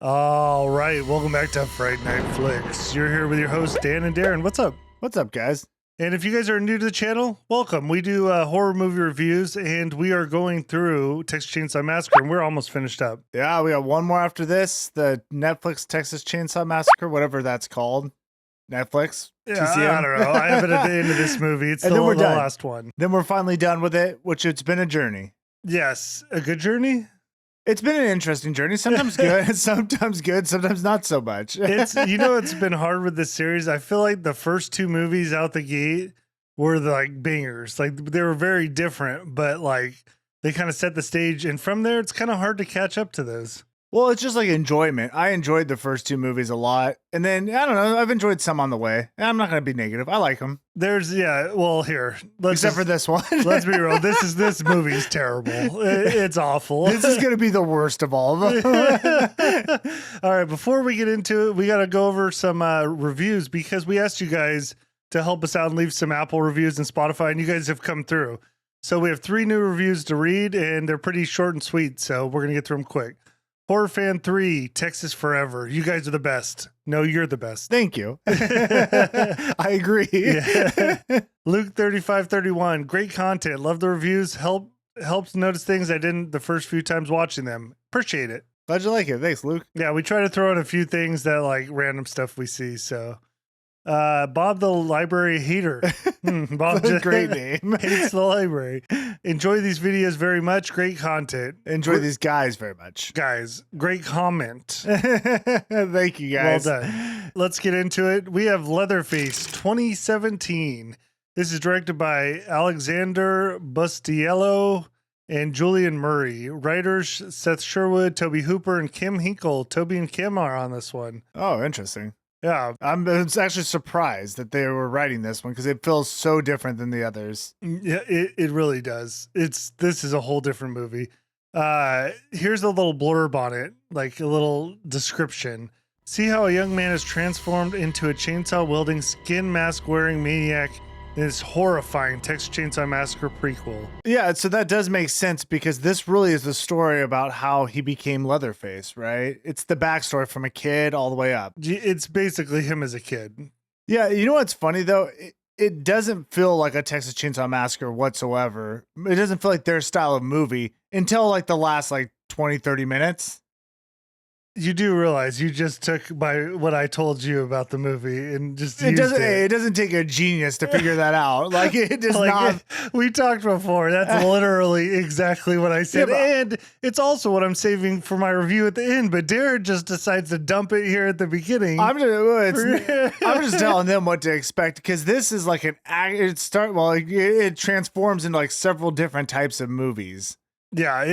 All right, welcome back to Fright Night Flicks. You're here with your hosts, Dan and Darren. What's up? What's up, guys? And if you guys are new to the channel, welcome. We do horror movie reviews, and we are going through Texas Chainsaw Massacre, and we're almost finished up. Yeah, we got one more after this. The Netflix Texas Chainsaw Massacre, whatever that's called. Netflix? Yeah, TCM? I don't know. I have it at the end of this movie. It's the last one. Then we're finally done with it, which it's been a journey. Yes, a good journey. It's been an interesting journey. Sometimes good, sometimes not so much. It's been hard with this series. I feel like the first two movies out the gate were like bangers. Like they were very different, but like they kind of set the stage. And from there, it's kind of hard to catch up to those. Well, it's just like enjoyment. I enjoyed the first two movies a lot. And then, I don't know, I've enjoyed some on the way. I'm not going to be negative. I like them. Except for this one. Let's be real. This movie's terrible. It's awful. This is going to be the worst of all of them. All right, before we get into it, we got to go over some reviews because we asked you guys to help us out and leave some Apple reviews and Spotify, and you guys have come through. So we have 3 new reviews to read, and they're pretty short and sweet, so we're going to get through them quick. Horror Fan 3, Texas Forever. You guys are the best. No, you're the best. Thank you. I agree. Yeah. Luke 3531, great content. Love the reviews. Helps notice things I didn't the first few times watching them. Appreciate it. Glad you like it. Thanks, Luke. Yeah, we try to throw in a few things that like random stuff we see. So Bob the Library Hater. Bob That's a great name. Hates the library. Enjoy these videos very much. Great content. Enjoy these guys very much. Guys, great comment. Thank you, guys. Well done. Let's get into it. We have Leatherface 2017. This is directed by Alexander Bustiello and Julian Murray. Writers Seth Sherwood, Toby Hooper, and Kim Hinkle. Toby and Kim are on this one. Oh, interesting. Yeah. I'm actually surprised that they were writing this one because it feels so different than the others. Yeah, it really does. This is a whole different movie. Here's a little blurb on it, like a little description. See how a young man is transformed into a chainsaw-wielding, skin mask-wearing maniac in this horrifying Texas Chainsaw Massacre prequel. Yeah, so that does make sense because this really is the story about how he became Leatherface, right? It's the backstory from a kid all the way up. It's basically him as a kid. Yeah, you know what's funny though? It doesn't feel like a Texas Chainsaw Massacre whatsoever. It doesn't feel like their style of movie until like the last like 20, 30 minutes. You do realize you just took by what I told you about the movie and just it doesn't take a genius to figure that out. Like it does not. We talked before. That's literally exactly what I said. Yeah, and it's also what I'm saving for my review at the end. But Darren just decides to dump it here at the beginning. I'm just telling them what to expect because this is like it transforms into like several different types of movies. Yeah,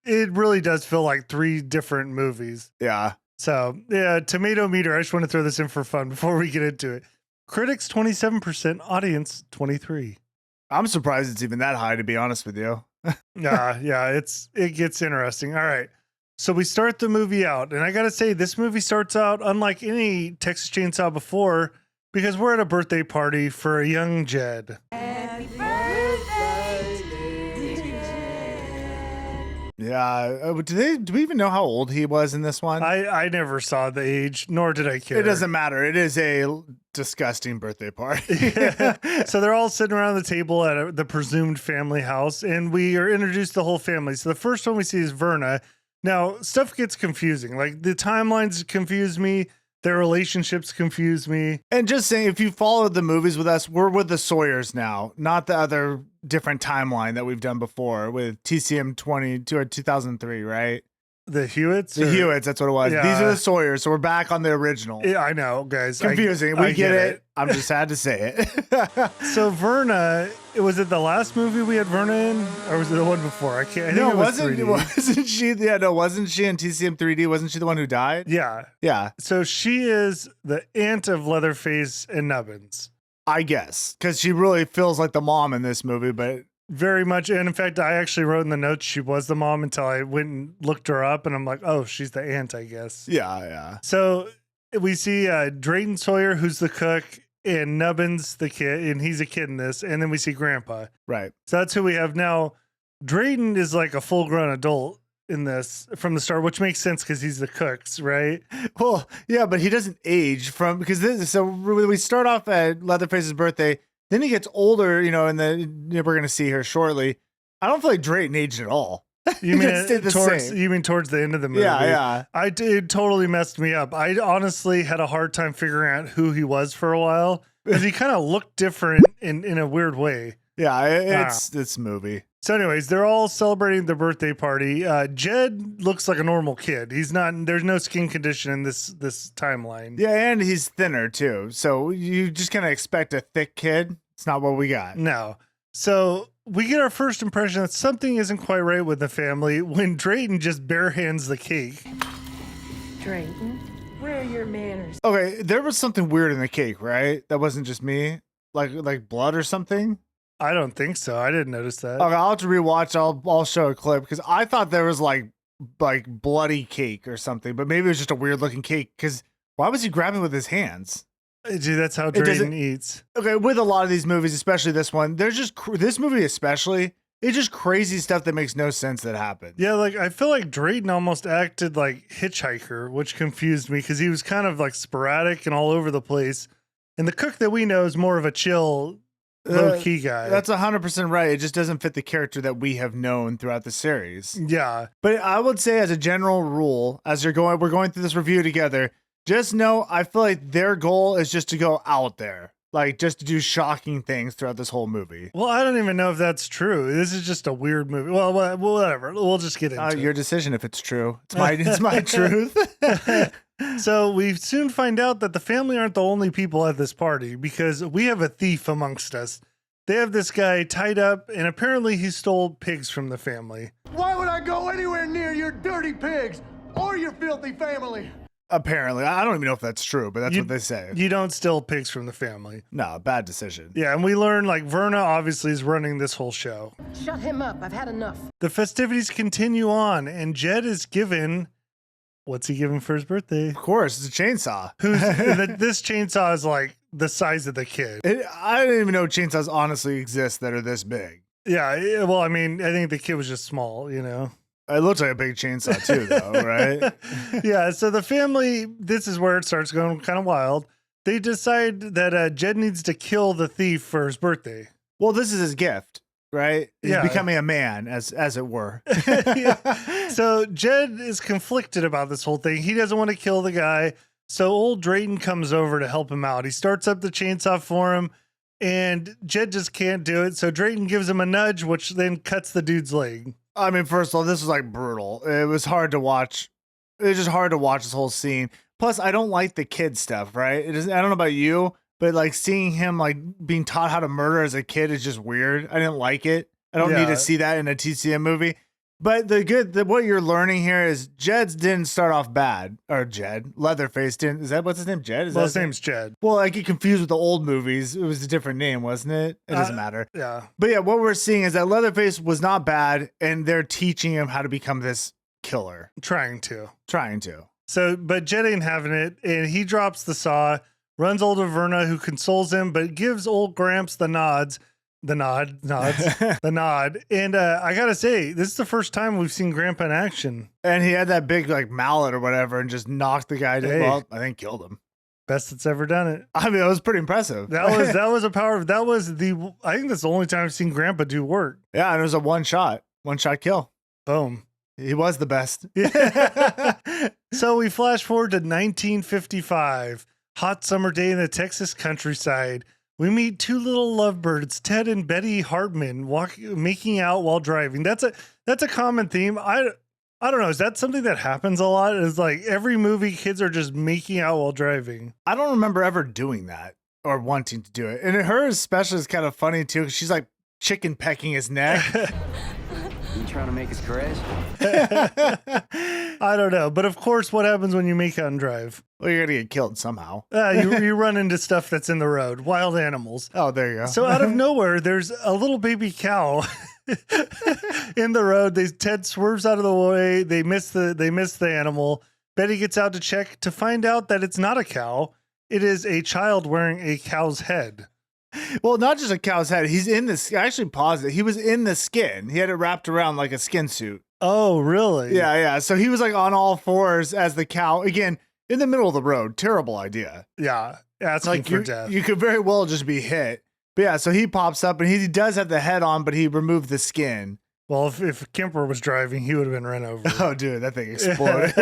it really does feel like 3 different movies. Yeah. So, yeah, tomato meter. I just want to throw this in for fun before we get into it. Critics 27%, audience 23%. I'm surprised it's even that high, to be honest with you. Yeah, it gets interesting. All right. So we start the movie out, and I got to say, this movie starts out unlike any Texas Chainsaw before because we're at a birthday party for a young Jed. Happy birthday to Jed. Yeah. Do we even know how old he was in this one? I never saw the age, nor did I care. It doesn't matter. It is a disgusting birthday party. Yeah. So they're all sitting around the table at the presumed family house, and we are introduced to the whole family. So the first one we see is Verna. Now, stuff gets confusing. Like, the timelines confuse me. Their relationships confuse me. And just saying, if you followed the movies with us, we're with the Sawyers now, not the other different timeline that we've done before with TCM 22 or 2003, right? The Hewitts? The Hewitts, that's what it was. Yeah. These are the Sawyers, so we're back on the original. Yeah, I know, guys. Confusing. We get it. I'm just sad to say it. So Verna, was it the last movie we had Verna in? Or was it the one before? I can't. No, wasn't she? Yeah, no, wasn't she in TCM 3D? Wasn't she the one who died? Yeah. Yeah. So she is the aunt of Leatherface and Nubbins. I guess. Because she really feels like the mom in this movie, but... Very much. And in fact, I actually wrote in the notes she was the mom until I went and looked her up, and I'm like, oh, she's the aunt, I guess. Yeah, yeah. So we see Drayton Sawyer, who's the cook, and Nubbins, the kid, and he's a kid in this. And then we see Grandpa. Right. So that's who we have now. Drayton is like a full-grown adult, in this from the start, which makes sense because he's the cooks, right? Well, yeah, but he doesn't age from because this. So we start off at Leatherface's birthday. Then he gets older, we're gonna see here shortly. I don't feel like Drayton aged at all. You mean stayed the towards same. you mean towards the end of the movie? Yeah. It totally messed me up. I honestly had a hard time figuring out who he was for a while because he kind of looked different in a weird way. Yeah, it's movie. So, anyways, they're all celebrating the birthday party. Jed looks like a normal kid. He's not. There's no skin condition in this timeline. Yeah, and he's thinner too. So you just kind of expect a thick kid. It's not what we got. No. So we get our first impression that something isn't quite right with the family when Drayton just bare hands the cake. Drayton, where are your manners? Okay, there was something weird in the cake, right? That wasn't just me. Like blood or something. I don't think so. I didn't notice that. Okay, I'll have to rewatch. I'll show a clip because I thought there was like bloody cake or something, but maybe it was just a weird looking cake. Because why was he grabbing with his hands? Dude, that's how Drayton eats. Okay, with a lot of these movies, especially this one, there's just this movie especially. It's just crazy stuff that makes no sense that happened. Yeah, like I feel like Drayton almost acted like Hitchhiker, which confused me because he was kind of like sporadic and all over the place. And the cook that we know is more of a chill, low-key guy. That's 100% right. It just doesn't fit the character that we have known throughout the series. Yeah. But I would say as a general rule, as we're going through this review together, just know I feel like their goal is just to go out there. Like just to do shocking things throughout this whole movie. Well, I don't even know if that's true. This is just a weird movie. Well, whatever. We'll just get into it. Your decision if it's true. It's my truth. So we soon find out that the family aren't the only people at this party because we have a thief amongst us. They have this guy tied up, and apparently he stole pigs from the family. Why would I go anywhere near your dirty pigs or your filthy family? Apparently. I don't even know if that's true, but that's what they say. You don't steal pigs from the family. No, bad decision. Yeah, and we learn like Verna obviously is running this whole show. Shut him up. I've had enough. The festivities continue on, and Jed is given... What's he given for his birthday? Of course, it's a chainsaw. This chainsaw is like the size of the kid. I didn't even know chainsaws honestly exist that are this big. Yeah, well, I mean, I think the kid was just small, It looks like a big chainsaw too, though, right? Yeah, so the family, this is where it starts going kind of wild. They decide that Jed needs to kill the thief for his birthday. Well, this is his gift, right? He's Yeah. becoming a man, as it were. Yeah. So Jed is conflicted about this whole thing. He doesn't want to kill the guy. So old Drayton comes over to help him out. He starts up the chainsaw for him, and Jed just can't do it. So Drayton gives him a nudge, which then cuts the dude's leg. I mean, first of all, this was like brutal. It was hard to watch. It was just hard to watch this whole scene. Plus, I don't like the kid stuff, right? I don't know about you, but like seeing him like being taught how to murder as a kid is just weird. I didn't like it. I don't need to see that in a TCM movie. But what you're learning here is Jed's didn't start off bad. Or Leatherface didn't. Is that what's his name? Jed? His name's Jed. Well, I get confused with the old movies. It was a different name, wasn't it? It doesn't matter. Yeah. But yeah, what we're seeing is that Leatherface was not bad, and they're teaching him how to become this killer. Trying to. So, but Jed ain't having it, and he drops the saw, runs over to Verna, who consoles him, but gives old Gramps the nod. And I gotta say, this is the first time we've seen Grandpa in action. And he had that big like mallet or whatever and just knocked the guy down. Hey. Well, I think killed him. Best that's ever done it. I mean, it was pretty impressive. I think that's the only time I've seen Grandpa do work. Yeah, and it was a one shot kill. Boom. He was the best. So we flash forward to 1955, hot summer day in the Texas countryside. We meet two little lovebirds, Ted and Betty Hartman, making out while driving. That's a common theme. I don't know. Is that something that happens a lot? Is like every movie, kids are just making out while driving. I don't remember ever doing that or wanting to do it. And her especially is kind of funny too, 'cause she's like chicken pecking his neck. You trying to make us crash? I don't know. But of course, what happens when you make out and drive? Well, you're gonna get killed somehow. You run into stuff that's in the road, wild animals. Oh, there you go. So out of nowhere, there's a little baby cow in the road. Ted swerves out of the way. They miss the animal. Betty gets out to check to find out that it's not a cow. It is a child wearing a cow's head. Well, not just a cow's head. He's in this. I actually paused it. He was in the skin. He had it wrapped around like a skin suit. Oh, really? Yeah. So he was like on all fours as the cow. Again, in the middle of the road. Terrible idea. Yeah. Asking Like for death. you could very well just be hit. But yeah, so he pops up and he does have the head on, but he removed the skin. Well, if Kemper was driving, he would have been run over. Oh, dude, that thing exploded.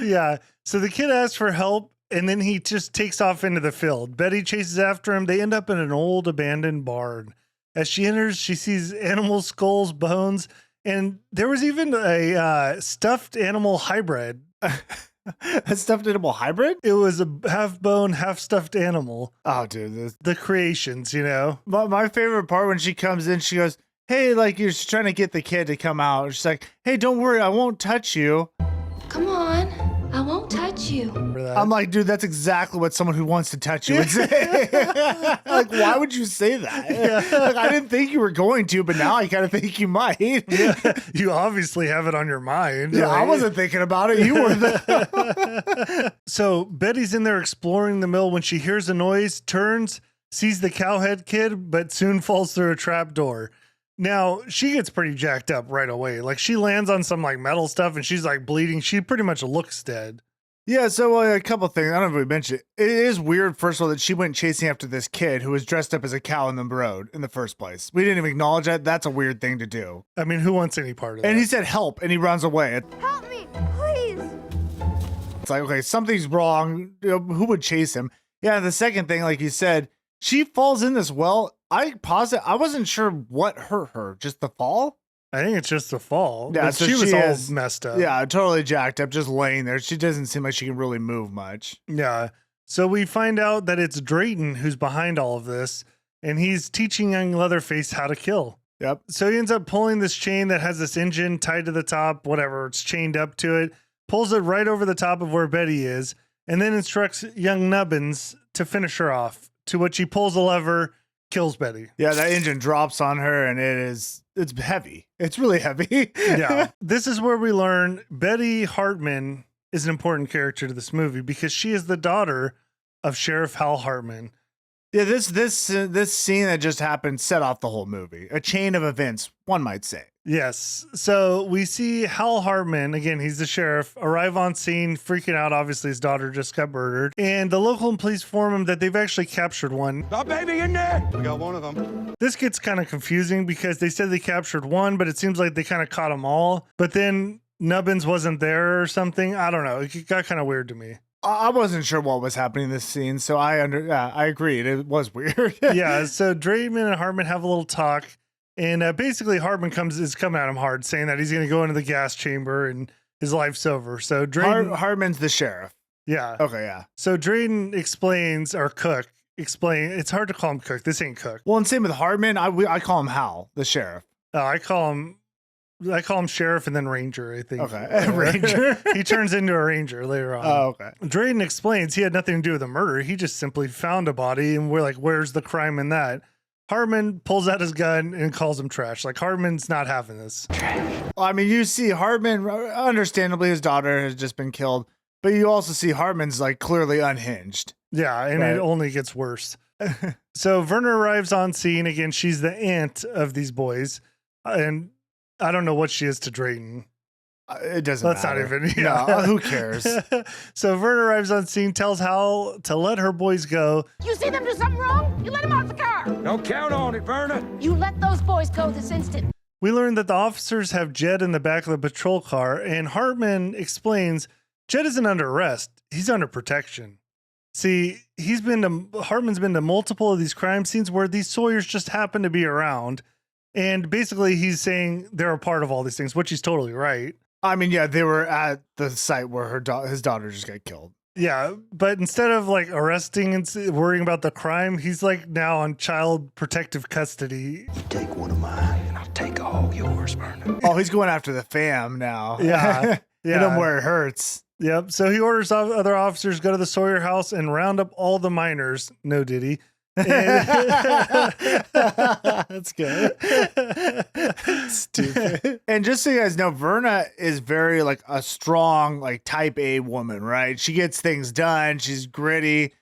Yeah. So the kid asks for help, and then he just takes off into the field. Betty chases after him. They end up in an old abandoned barn. As she enters, she sees animal skulls, bones, and there was even a stuffed animal hybrid. A stuffed animal hybrid? It was a half bone, half stuffed animal. Oh, dude. The creations, you know? My favorite part when she comes in, she goes, hey, like you're trying to get the kid to come out. She's like, hey, don't worry, I won't touch you. Come on, I won't touch you. For that. I'm like, dude, that's exactly what someone who wants to touch you would say. Like, why would you say that? Like, I didn't think you were going to, but now I kind of think you might. Yeah, you obviously have it on your mind. Yeah, I right? wasn't thinking about it. You were. So Betty's in there exploring the mill when she hears a noise, turns, sees the cowhead kid, but soon falls through a trap door. Now, she gets pretty jacked up right away. Like, she lands on some, like, metal stuff, and she's, like, bleeding. She pretty much looks dead. Yeah, so a couple things. I don't know if we mentioned it. It is weird, first of all, that she went chasing after this kid who was dressed up as a cow in the road in the first place. We didn't even acknowledge that. That's a weird thing to do. I mean, who wants any part of that? And he said, help, and he runs away. Help me, please. It's like, okay, something's wrong. You know, who would chase him? Yeah, the second thing, like you said, she falls in this well. I wasn't sure what hurt her. Just the fall? I think it's just the fall. Yeah, But so she was she all is- messed up. Yeah, totally jacked up, just laying there. She doesn't seem like she can really move much. Yeah. So we find out that it's Drayton who's behind all of this, and he's teaching young Leatherface how to kill. Yep. So he ends up pulling this chain that has this engine tied to the top, whatever, it's chained up to it, pulls it right over the top of where Betty is, and then instructs young Nubbins to finish her off, to which he pulls a lever, kills Betty. Yeah, that engine drops on her and it's heavy. It's really heavy. Yeah. This is where we learn Betty Hartman is an important character to this movie because she is the daughter of Sheriff Hal Hartman. Yeah, this scene that just happened set off the whole movie. A chain of events, one might say. Yes. So we see Hal Hartman, again, he's the sheriff, arrive on scene, freaking out. Obviously, his daughter just got murdered. And the local police inform him that they've actually captured one. The baby in there! We got one of them. This gets kind of confusing because they said they captured one, but it seems like they kind of caught them all. But then Nubbins wasn't there or something. I don't know. It got kind of weird to me. I wasn't sure what was happening in this scene, so I agreed. It was weird. Yeah. So Drayton and Hartman have a little talk. And basically, Hartman is coming at him hard, saying that he's going to go into the gas chamber and his life's over. So Drayton, Hartman's the sheriff. yeah. Okay, yeah. So Drayton explains, or Cook explain. It's hard to call him Cook. This ain't Cook. Well, and same with Hartman. I call him Hal, the sheriff. I call him Sheriff and then Ranger. I think. Okay, Ranger. He turns into a Ranger later on. Oh, okay. Drayton explains he had nothing to do with the murder. He just simply found a body, and we're like, "Where's the crime in that?" Hartman pulls out his gun and calls him trash. Like, Hartman's not having this. Well, I mean, you see Hartman, understandably, his daughter has just been killed, but you also see Hartman's like clearly unhinged. Yeah, and Right. it only gets worse. So Verna arrives on scene. Again, she's the aunt of these boys. And I don't know what she is to Drayton. It doesn't That's matter. not even, yeah. No, who cares? So Verna arrives on scene, tells Hal to let her boys go. You see them do something wrong? You let them out of the car. Don't count on it, Verna. You let those boys go this instant. We learn that the officers have Jed in the back of the patrol car, and Hartman explains Jed isn't under arrest. He's under protection. See, Hartman's been to multiple of these crime scenes where these Sawyers just happen to be around. And basically he's saying they're a part of all these things, which he's totally right. I mean, yeah, they were at the site where his daughter just got killed. Yeah, but instead of like arresting and worrying about the crime, he's like now on child protective custody. You take one of mine, and I'll take all yours, Verna. Oh, he's going after the fam now. Yeah, Hit yeah. him where it hurts. Yep. So he orders other officers go to the Sawyer house and round up all the miners. No Diddy. That's good. Stupid. And just so you guys know, Verna is very like a strong, like type A woman, right? She gets things done. She's gritty.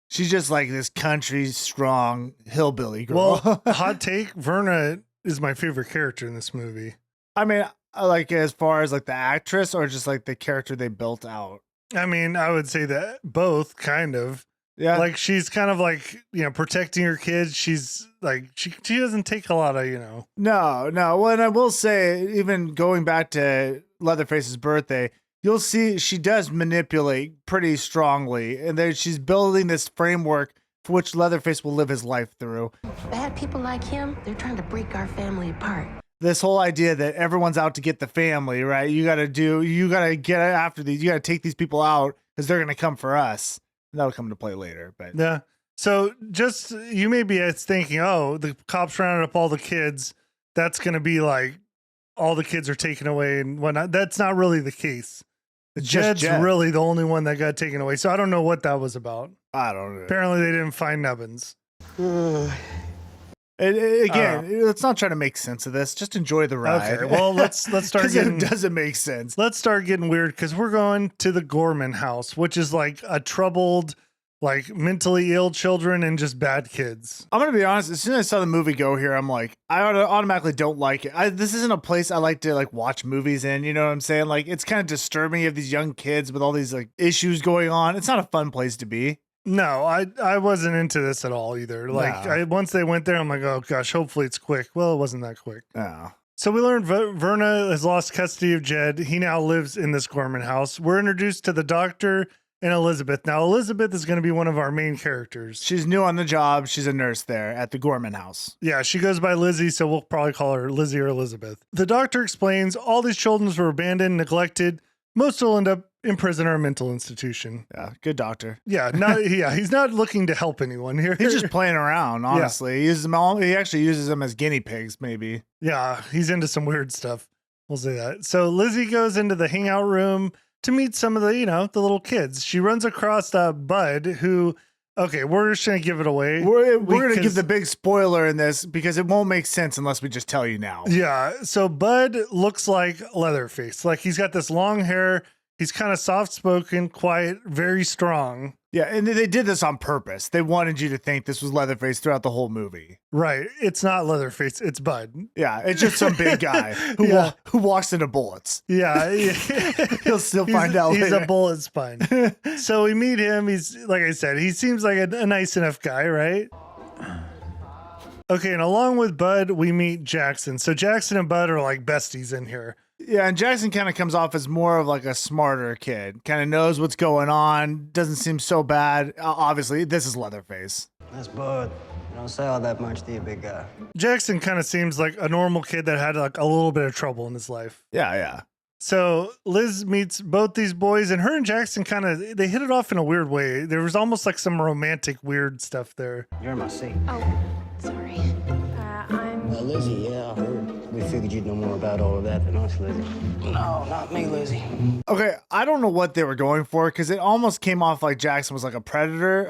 She's just like this country strong hillbilly girl. Well, hot take, Verna is my favorite character in this movie. I mean, Like as far as like the actress or just like the character they built out? I mean, I would say that both kind of. Yeah. Like she's kind of like, protecting her kids. She's like, she doesn't take a lot of, No. Well, and I will say, even going back to Leatherface's birthday, you'll see she does manipulate pretty strongly. And then she's building this framework for which Leatherface will live his life through. Bad people like him, they're trying to break our family apart. This whole idea that everyone's out to get the family, right? You got to get after these. You got to take these people out because they're going to come for us. That'll come into play later, but yeah. So just, you may be thinking, oh, the cops rounded up all the kids. That's going to be like all the kids are taken away and whatnot. That's not really the case. Jed's really the only one that got taken away. So I don't know what that was about. I don't know. Apparently they didn't find Nubbins. Again, let's not try to make sense of this. Just enjoy the ride. Okay, well, let's start getting. It doesn't make sense. Let's start getting weird because we're going to the Gorman House, which is like a troubled, like mentally ill children and just bad kids. I'm gonna be honest. As soon as I saw the movie go here, I'm like, I automatically don't like it. This isn't a place I like to like watch movies in. You know what I'm saying? Like, it's kind of disturbing. You have these young kids with all these like issues going on. It's not a fun place to be. No, I wasn't into this at all either. Like, once they went there, I'm like, oh gosh, hopefully it's quick. Well, it wasn't that quick. No. So we learned Verna has lost custody of Jed. He now lives in this Gorman house. We're introduced to the doctor and Elizabeth. Now, Elizabeth is going to be one of our main characters. She's new on the job. She's a nurse there at the Gorman house. Yeah, she goes by Lizzie, so we'll probably call her Lizzie or Elizabeth. The doctor explains all these children were abandoned, neglected. Most will end up in prison or a mental institution. Yeah, good doctor. Yeah, he's not looking to help anyone here. He's just playing around, honestly. He uses them he actually uses them as guinea pigs, maybe. Yeah, he's into some weird stuff. We'll say that. So Lizzie goes into the hangout room to meet some of the, the little kids. She runs across Bud, who, okay, we're just going to give it away. We're going to give the big spoiler in this because it won't make sense unless we just tell you now. Yeah, so Bud looks like Leatherface. Like, he's got this long hair. He's kind of soft-spoken, quiet, very strong. Yeah, and they did this on purpose. They wanted you to think this was Leatherface throughout the whole movie. Right. It's not Leatherface. It's Bud. Yeah, it's just some big guy who walks into bullets. Yeah. He'll still find out later. He's a bullet spine. So we meet him. He's, like I said, he seems like a nice enough guy, right? Okay, and along with Bud, we meet Jackson. So Jackson and Bud are like besties in here. Yeah, and Jackson kind of comes off as more of like a smarter kid. Kind of knows what's going on. Doesn't seem so bad. Obviously, this is Leatherface. That's Bud. You don't say all that much, do you, big guy? Jackson kind of seems like a normal kid that had like a little bit of trouble in his life. Yeah. So Liz meets both these boys, and her and Jackson they hit it off in a weird way. There was almost like some romantic weird stuff there. You're in my seat. Oh, sorry. Lizzie, yeah, I heard. We figured you'd know more about all of that than us, Lizzie. No, not me, Lizzie. Okay, I don't know what they were going for because it almost came off like Jackson was like a predator.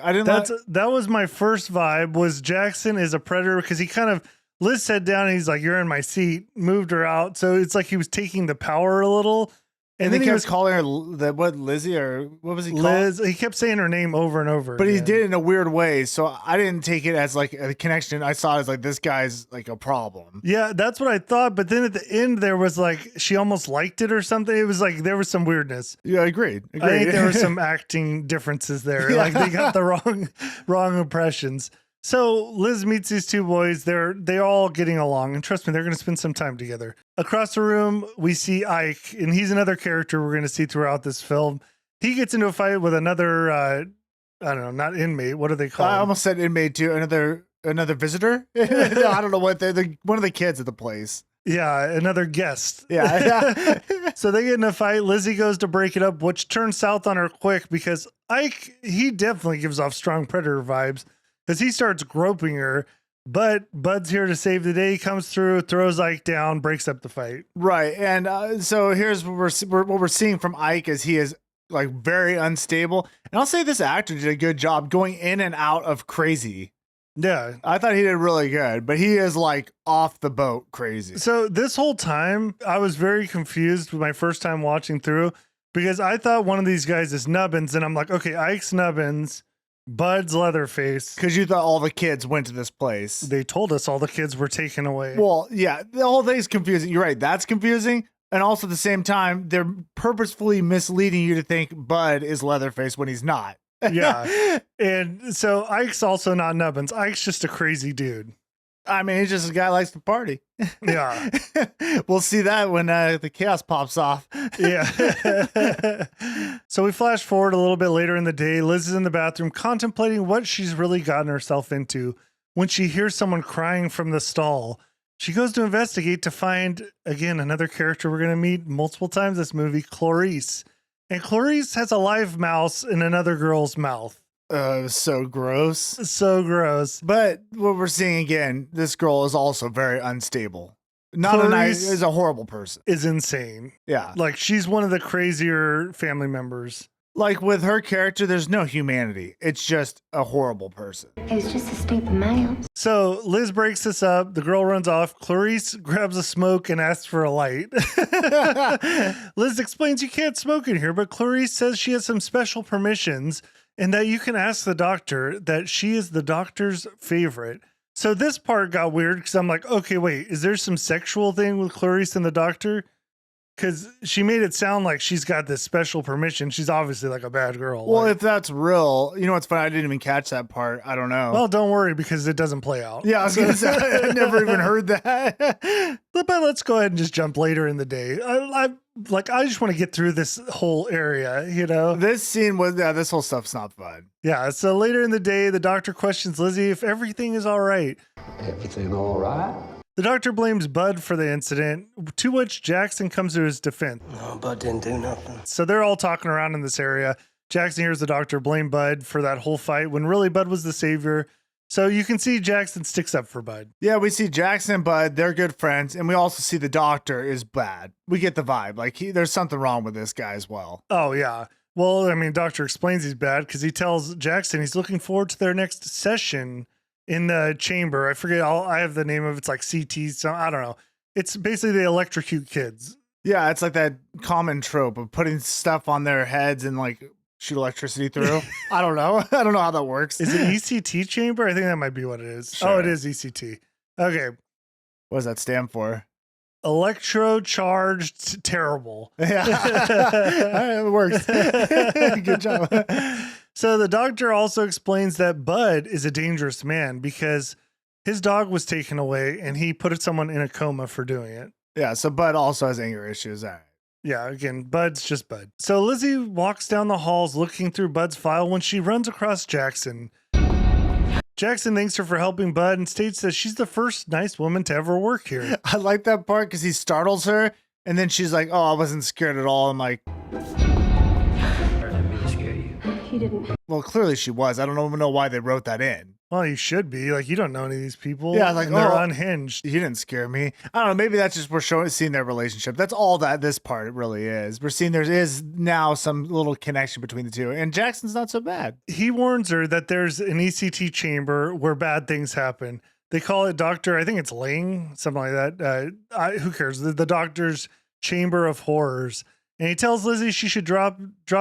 That was my first vibe. Was Jackson is a predator because he kind of Liz sat down and he's like, "You're in my seat," moved her out. So it's like he was taking the power a little. And then he was calling her Lizzie, or what was he calling? Liz. He kept saying her name over and over. But he did it in a weird way. So I didn't take it as like a connection. I saw it as like, this guy's like a problem. Yeah, that's what I thought. But then at the end, there was like, she almost liked it or something. It was like, there was some weirdness. Yeah, agreed. I think there were some acting differences there. Yeah. Like they got the wrong impressions. So Liz meets these two boys. They're all getting along, and trust me, they're going to spend some time together. Across the room, we see Ike, and he's another character we're going to see throughout this film. He gets into a fight with another, I don't know, not inmate. What do they call? I almost said inmate too. Another visitor. No, I don't know what they're one of the kids at the place. Yeah, another guest. Yeah. So they get in a fight. Lizzie goes to break it up, which turns south on her quick because Ike, he definitely gives off strong predator vibes. Because he starts groping her, but Bud's here to save the day. He comes through, throws Ike down, breaks up the fight. Right, and so here's what we're seeing from Ike is he is like very unstable. And I'll say this actor did a good job going in and out of crazy. Yeah, I thought he did really good, but he is like off the boat crazy. So this whole time, I was very confused with my first time watching through because I thought one of these guys is Nubbins, and I'm like, okay, Ike's Nubbins. Bud's Leatherface. Because you thought all the kids went to this place. They told us all the kids were taken away. Well, yeah, the whole thing's confusing. You're right. That's confusing. And also at the same time, they're purposefully misleading you to think Bud is Leatherface when he's not. Yeah. And so Ike's also not Nubbins. Ike's just a crazy dude. I mean, he's just a guy who likes to party. Yeah. We'll see that when the chaos pops off. Yeah. So we flash forward a little bit later in the day. Liz is in the bathroom contemplating what she's really gotten herself into when she hears someone crying from the stall. She goes to investigate to find, again, another character we're going to meet multiple times this movie, Clarice. And Clarice has a live mouse in another girl's mouth. So gross. So gross. But what we're seeing again, this girl is also very unstable. Not a Clarice nice, is a horrible person. Is insane. Yeah. Like, she's one of the crazier family members. Like with her character, there's no humanity. It's just a horrible person. It's just a stupid mouse. So Liz breaks this up. The girl runs off. Clarice grabs a smoke and asks for a light. Liz explains you can't smoke in here, but Clarice says she has some special permissions and that you can ask the doctor that she is the doctor's favorite. So this part got weird because I'm like, okay, wait, is there some sexual thing with Clarice and the doctor? Because she made it sound like she's got this special permission. She's obviously like a bad girl. Well, like, if that's real, you know what's funny? I didn't even catch that part. I don't know. well, don't worry because it doesn't play out. Yeah, I was gonna say I never even heard that. But let's go ahead and just jump later in the day. I just want to get through this whole area, you know? This scene was this whole stuff's not fun. Yeah. So later in the day, the doctor questions Lizzie if everything is all right. Everything all right? The doctor blames Bud for the incident, to which Jackson comes to his defense. No, Bud didn't do nothing. So they're all talking around in this area. Jackson hears the doctor blame Bud for that whole fight when really Bud was the savior. So you can see Jackson sticks up for Bud. Yeah, we see Jackson and Bud, they're good friends, and we also see the doctor is bad. We get the vibe. Like there's something wrong with this guy as well. Oh, yeah. Well, I mean, doctor explains he's bad because he tells Jackson he's looking forward to their next session in the chamber. I forget. I have the name of it's like CT. So I don't know. It's basically they electrocute kids. Yeah, it's like that common trope of putting stuff on their heads and like shoot electricity through. I don't know. I don't know how that works. Is it ECT chamber? I think that might be what it is. Sure. Oh, it is ECT. Okay. What does that stand for? Electro-charged terrible. Yeah. It works. Good job. So the doctor also explains that Bud is a dangerous man because his dog was taken away and he put someone in a coma for doing it. Yeah, so Bud also has anger issues. All right. Yeah, again, Bud's just Bud. So Lizzie walks down the halls looking through Bud's file when she runs across Jackson. Jackson thanks her for helping Bud and states that she's the first nice woman to ever work here. I like that part because he startles her and then she's like, oh, I wasn't scared at all. I'm like, He didn't. well, clearly she was. I don't even know why they wrote that in. Well, you should be. Like, you don't know any of these people. Yeah, like, and they're oh. unhinged. He didn't scare me. I don't know. Maybe that's just seeing their relationship. That's all that this part really is. We're seeing there is now some little connection between the two. And Jackson's not so bad. He warns her that there's an ECT chamber where bad things happen. They call it Dr. I think it's Ling, something like that. Who cares? The doctor's chamber of horrors. And he tells Lizzie she should drop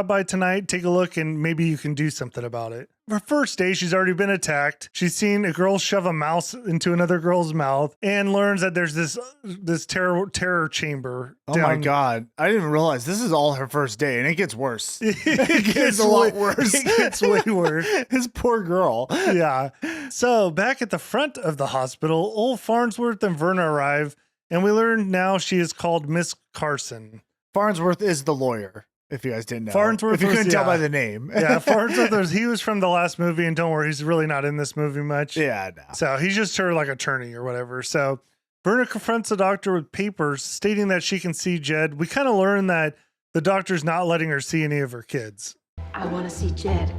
by tonight, take a look, and maybe you can do something about it. Her first day, she's already been attacked. She's seen a girl shove a mouse into another girl's mouth and learns that there's this terror chamber. Oh my God. I didn't realize this is all her first day and it gets worse. It gets a lot worse. It gets way worse. This poor girl. Yeah. So back at the front of the hospital, old Farnsworth and Verna arrive, and we learn now she is called Miss Carson. Farnsworth is the lawyer, if you guys didn't know. Farnsworth if you couldn't was- tell yeah. by the name. Yeah, Farnsworth he was from the last movie, and don't worry, he's really not in this movie much. Yeah, no. So he's just her like attorney or whatever. So Verna confronts the doctor with papers stating that she can see Jed. We kind of learn that the doctor's not letting her see any of her kids. I want to see Jed.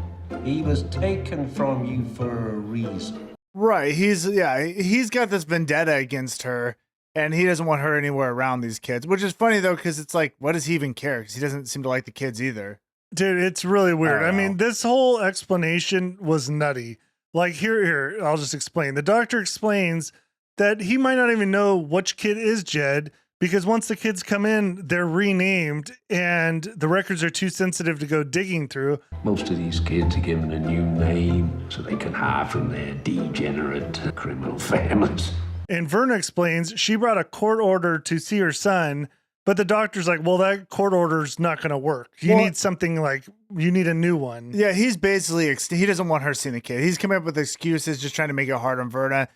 He was taken from you for a reason. Right. He's got this vendetta against her. And he doesn't want her anywhere around these kids, which is funny, though, because it's like, what does he even care? Because he doesn't seem to like the kids either. Dude, it's really weird. I I don't mean, know. this whole explanation was nutty. Like, here, I'll just explain. The doctor explains that he might not even know which kid is Jed because once the kids come in, they're renamed and the records are too sensitive to go digging through. Most of these kids are given a new name so they can hide from their degenerate criminal families. And Verna explains she brought a court order to see her son But the doctor's like, well, that court order's not going to work. You need something like, you need a new one. Yeah, he's basically, he doesn't want her seeing the kid. He's coming up with excuses, just trying to make it hard on Verna.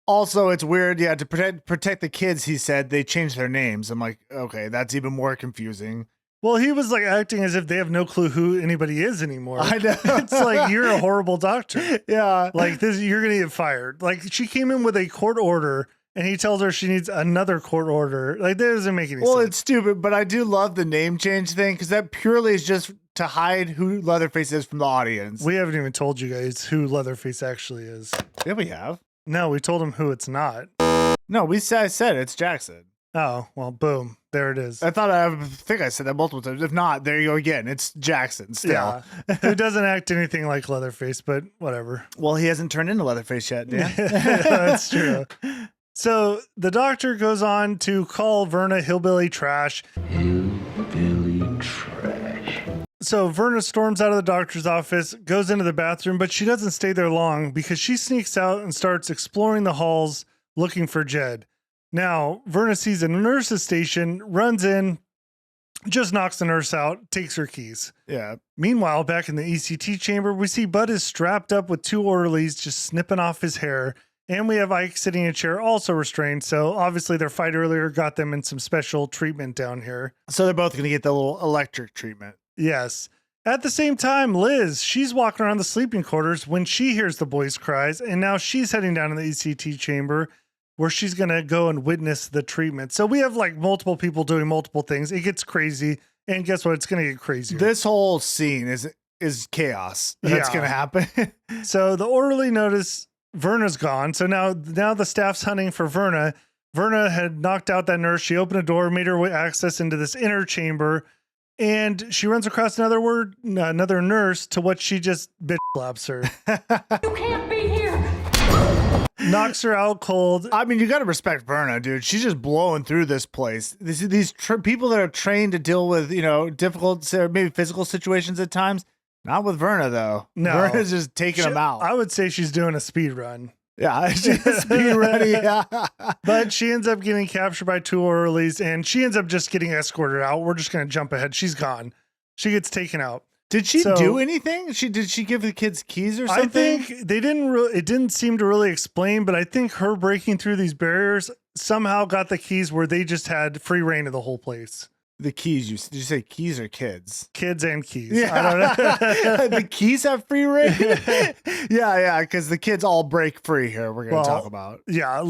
Also, it's weird. Yeah, to protect the kids, he said they changed their names. I'm like, okay, that's even more confusing. Well, he was like acting as if they have no clue who anybody is anymore. I know. It's like, you're a horrible doctor. Yeah. Like this, you're going to get fired. Like she came in with a court order and he tells her she needs another court order. Like that doesn't make any sense. Well, it's stupid, but I do love the name change thing because that purely is just to hide who Leatherface is from the audience. We haven't even told you guys who Leatherface actually is. Yeah, we have. No, we told him who it's not. No, I said it's Jackson. Oh, well, boom. There it is. I think I said that multiple times. If not, there you go again. It's Jackson still. Yeah. Who doesn't act anything like Leatherface, but whatever. Well, he hasn't turned into Leatherface yet, Dan. That's true. So the doctor goes on to call Verna hillbilly trash. Hillbilly trash. So Verna storms out of the doctor's office, goes into the bathroom, but she doesn't stay there long because she sneaks out and starts exploring the halls looking for Jed. Now, Verna sees a nurse's station, runs in, just knocks the nurse out, takes her keys. Yeah. Meanwhile, back in the ECT chamber, we see Bud is strapped up with 2 orderlies just snipping off his hair. And we have Ike sitting in a chair, also restrained. So obviously their fight earlier got them in some special treatment down here. So they're both going to get the little electric treatment. Yes. At the same time, Liz, she's walking around the sleeping quarters when she hears the boys' cries. And now she's heading down to the ECT chamber where she's going to go and witness the treatment. So we have like multiple people doing multiple things. It gets crazy. And guess what? It's going to get crazier. This whole scene is chaos. That's going to happen. So the orderly notice Verna's gone. So now the staff's hunting for Verna. Verna had knocked out that nurse. She opened a door, made her way access into this inner chamber, and she runs across another nurse to what she just bitch slaps her. You can't be here. Knocks her out cold. I mean, you got to respect Verna, dude. She's just blowing through this place. These people that are trained to deal with, difficult, maybe physical situations at times. Not with Verna, though. No. Verna's just taking them out. I would say she's doing a speed run. Yeah, she's speed ready. Yeah. But she ends up getting captured by 2 orderlies, and she ends up just getting escorted out. We're just going to jump ahead. She's gone. She gets taken out. Did she do anything? Did she give the kids keys or something? I think they didn't it didn't seem to really explain, but I think her breaking through these barriers somehow got the keys where they just had free reign of the whole place. The keys, did you say keys or kids? Kids and keys. Yeah. I don't know. The keys have free reign? yeah, because the kids all break free here, we're going to talk about. Yeah,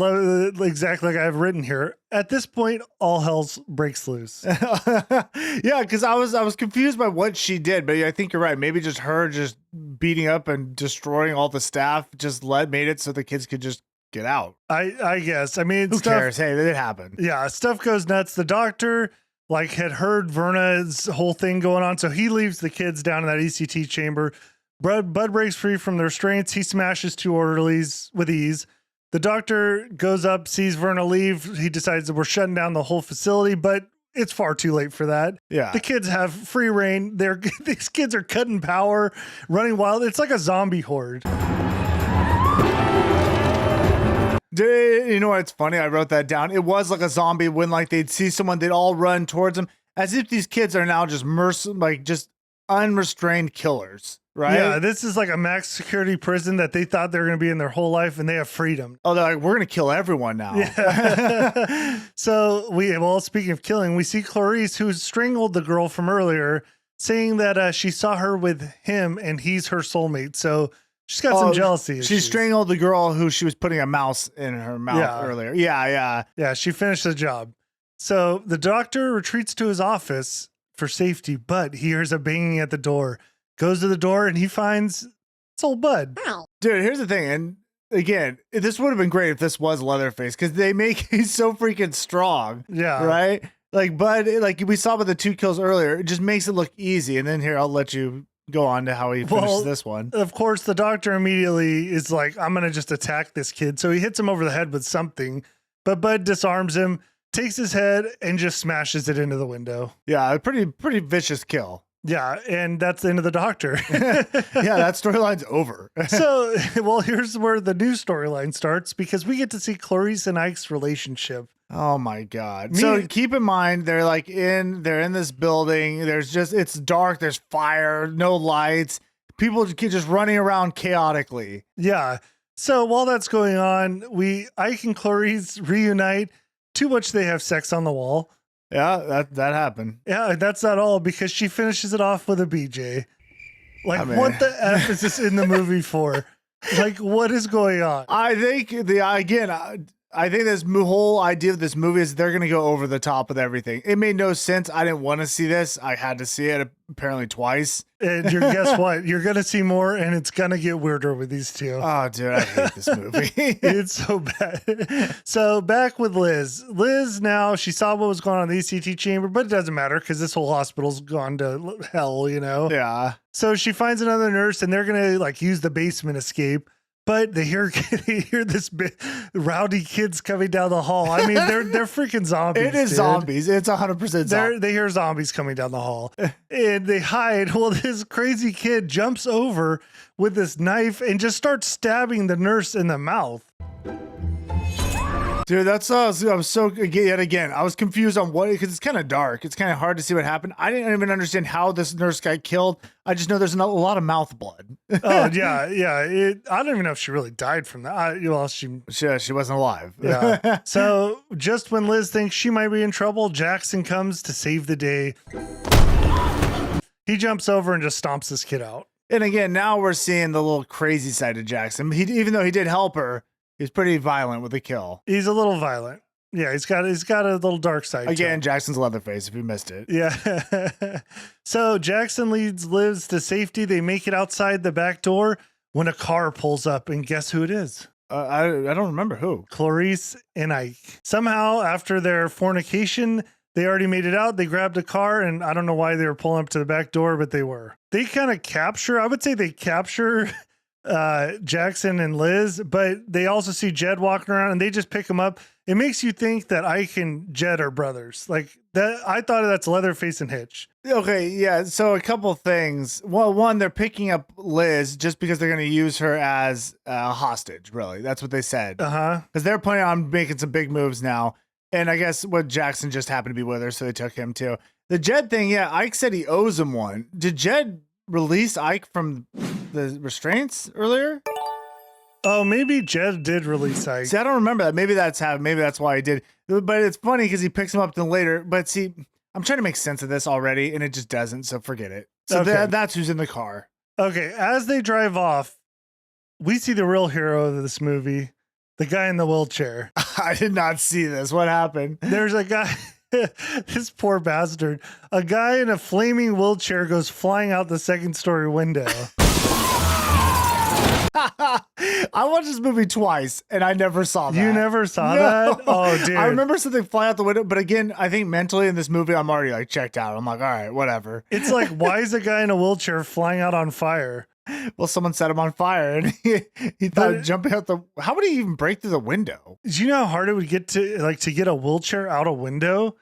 exactly like I've written here. At this point, all hell breaks loose. Yeah, because I was confused by what she did, but I think you're right. Maybe just her just beating up and destroying all the staff just made it so the kids could just get out. I guess. I mean, who cares? Hey, it happened. Yeah, stuff goes nuts. The doctor had heard Verna's whole thing going on, so he leaves the kids down in that ECT chamber. Bud breaks free from the restraints. He smashes 2 orderlies with ease. The doctor goes up, sees Verna leave. He decides that we're shutting down the whole facility, but it's far too late for that. Yeah. The kids have free reign. These kids are cutting power, running wild. It's like a zombie horde. Dude, you know what's funny? I wrote that down. It was like a zombie when they'd see someone, they'd all run towards them as if these kids are now just just unrestrained killers, right? Yeah, this is like a max security prison that they thought they were going to be in their whole life, and they have freedom. Oh, they're like, we're going to kill everyone now. Yeah. So speaking of killing, we see Clarice, who strangled the girl from earlier, saying that she saw her with him and he's her soulmate. So she's got some jealousy issues. She strangled the girl who she was putting a mouse in her mouth earlier. Yeah. Yeah, she finished the job. So the doctor retreats to his office for safety, but he hears a banging at the door, goes to the door, and he finds it's old Bud. Dude, here's the thing. And again, this would have been great if this was Leatherface because he's so freaking strong. Yeah. Right? Like Bud, like we saw with the 2 kills earlier, it just makes it look easy. And then here, I'll let you go on to how he finishes this one. Of course, the doctor immediately is like, I'm going to just attack this kid. So he hits him over the head with something, but Bud disarms him, takes his head, and just smashes it into the window. Yeah, a pretty vicious kill. Yeah, and that's the end of the doctor. Yeah, that storyline's over. So, here's where the new storyline starts because we get to see Clarice and Ike's relationship. Oh my God. Me- So keep in mind, they're in this building. It's dark. There's fire, no lights. People just running around chaotically. Yeah. So while that's going on, Ike and Clarice reunite, to which they have sex on the wall. Yeah, that happened. Yeah, that's not all, because she finishes it off with a BJ. Like, I mean- what the F is this in the movie for? Like, what is going on? I think I think this whole idea of this movie is they're going to go over the top with everything. It made no sense. I didn't want to see this. I had to see it apparently twice. And guess what? You're going to see more, and it's going to get weirder with these two. Oh, dude, I hate this movie. It's so bad. So back with Liz. Liz now, she saw what was going on in the ECT chamber, but it doesn't matter because this whole hospital's gone to hell, you know? Yeah. So she finds another nurse, and they're going to like use the basement escape. But they hear this rowdy kids coming down the hall. I mean, they're freaking zombies. It is dude. zombies. It's 100% zombies. They hear zombies coming down the hall, and they hide. Well, this crazy kid jumps over with this knife and just starts stabbing the nurse in the mouth. Dude, that's I was so yet again. I was confused on what, because it's kind of dark. It's kind of hard to see what happened. I didn't even understand how this nurse got killed. I just know there's a lot of mouth blood. Oh yeah. I don't even know if she really died from that. She wasn't alive. Yeah. So just when Liz thinks she might be in trouble, Jackson comes to save the day. He jumps over and just stomps this kid out. And again, now we're seeing the little crazy side of Jackson. Even though he did help her, he's pretty violent with the kill. He's a little violent. Yeah, he's got a little dark side. Again, Jackson's Leatherface, if you missed it. Yeah. So Jackson leads Liz to safety. They make it outside the back door when a car pulls up, and guess who it is? I don't remember who. Clarice and Ike. Somehow, after their fornication, they already made it out. They grabbed a car, and I don't know why they were pulling up to the back door, but they were. They kind of capture, I would say they capture Jackson and Liz, but they also see Jed walking around, and they just pick him up. It makes you think that Ike and Jed are brothers. Like that, I thought that's Leatherface and Hitch. Okay, yeah. So a couple things. Well, one, they're picking up Liz just because they're going to use her as a hostage. Really, that's what they said. Because they're planning on making some big moves now. And I guess what Jackson just happened to be with her, so they took him too. The Jed thing, yeah. Ike said he owes him one. Did Jed release Ike from the restraints earlier? Oh, maybe Jed did release Ike. See, I don't remember that. Maybe that's how. Maybe that's why he did. But it's funny because he picks him up then later. But see, I'm trying to make sense of this already, and it just doesn't. So forget it. So Okay. that's who's in the car. Okay, as they drive off, we see the real hero of this movie, the guy in the wheelchair. I did not see this. What happened? There's a guy, this poor bastard, a guy in a flaming wheelchair goes flying out the second story window. I watched this movie twice, and I never saw that. You never saw No. that? Oh, dude. I remember something flying out the window, but again, I think mentally in this movie, I'm already like checked out. I'm like, all right, whatever. It's like, why is a guy in a wheelchair flying out on fire? Well, someone set him on fire, and he thought jumping out the. How would he even break through the window? Do you know how hard it would get to get a wheelchair out a window?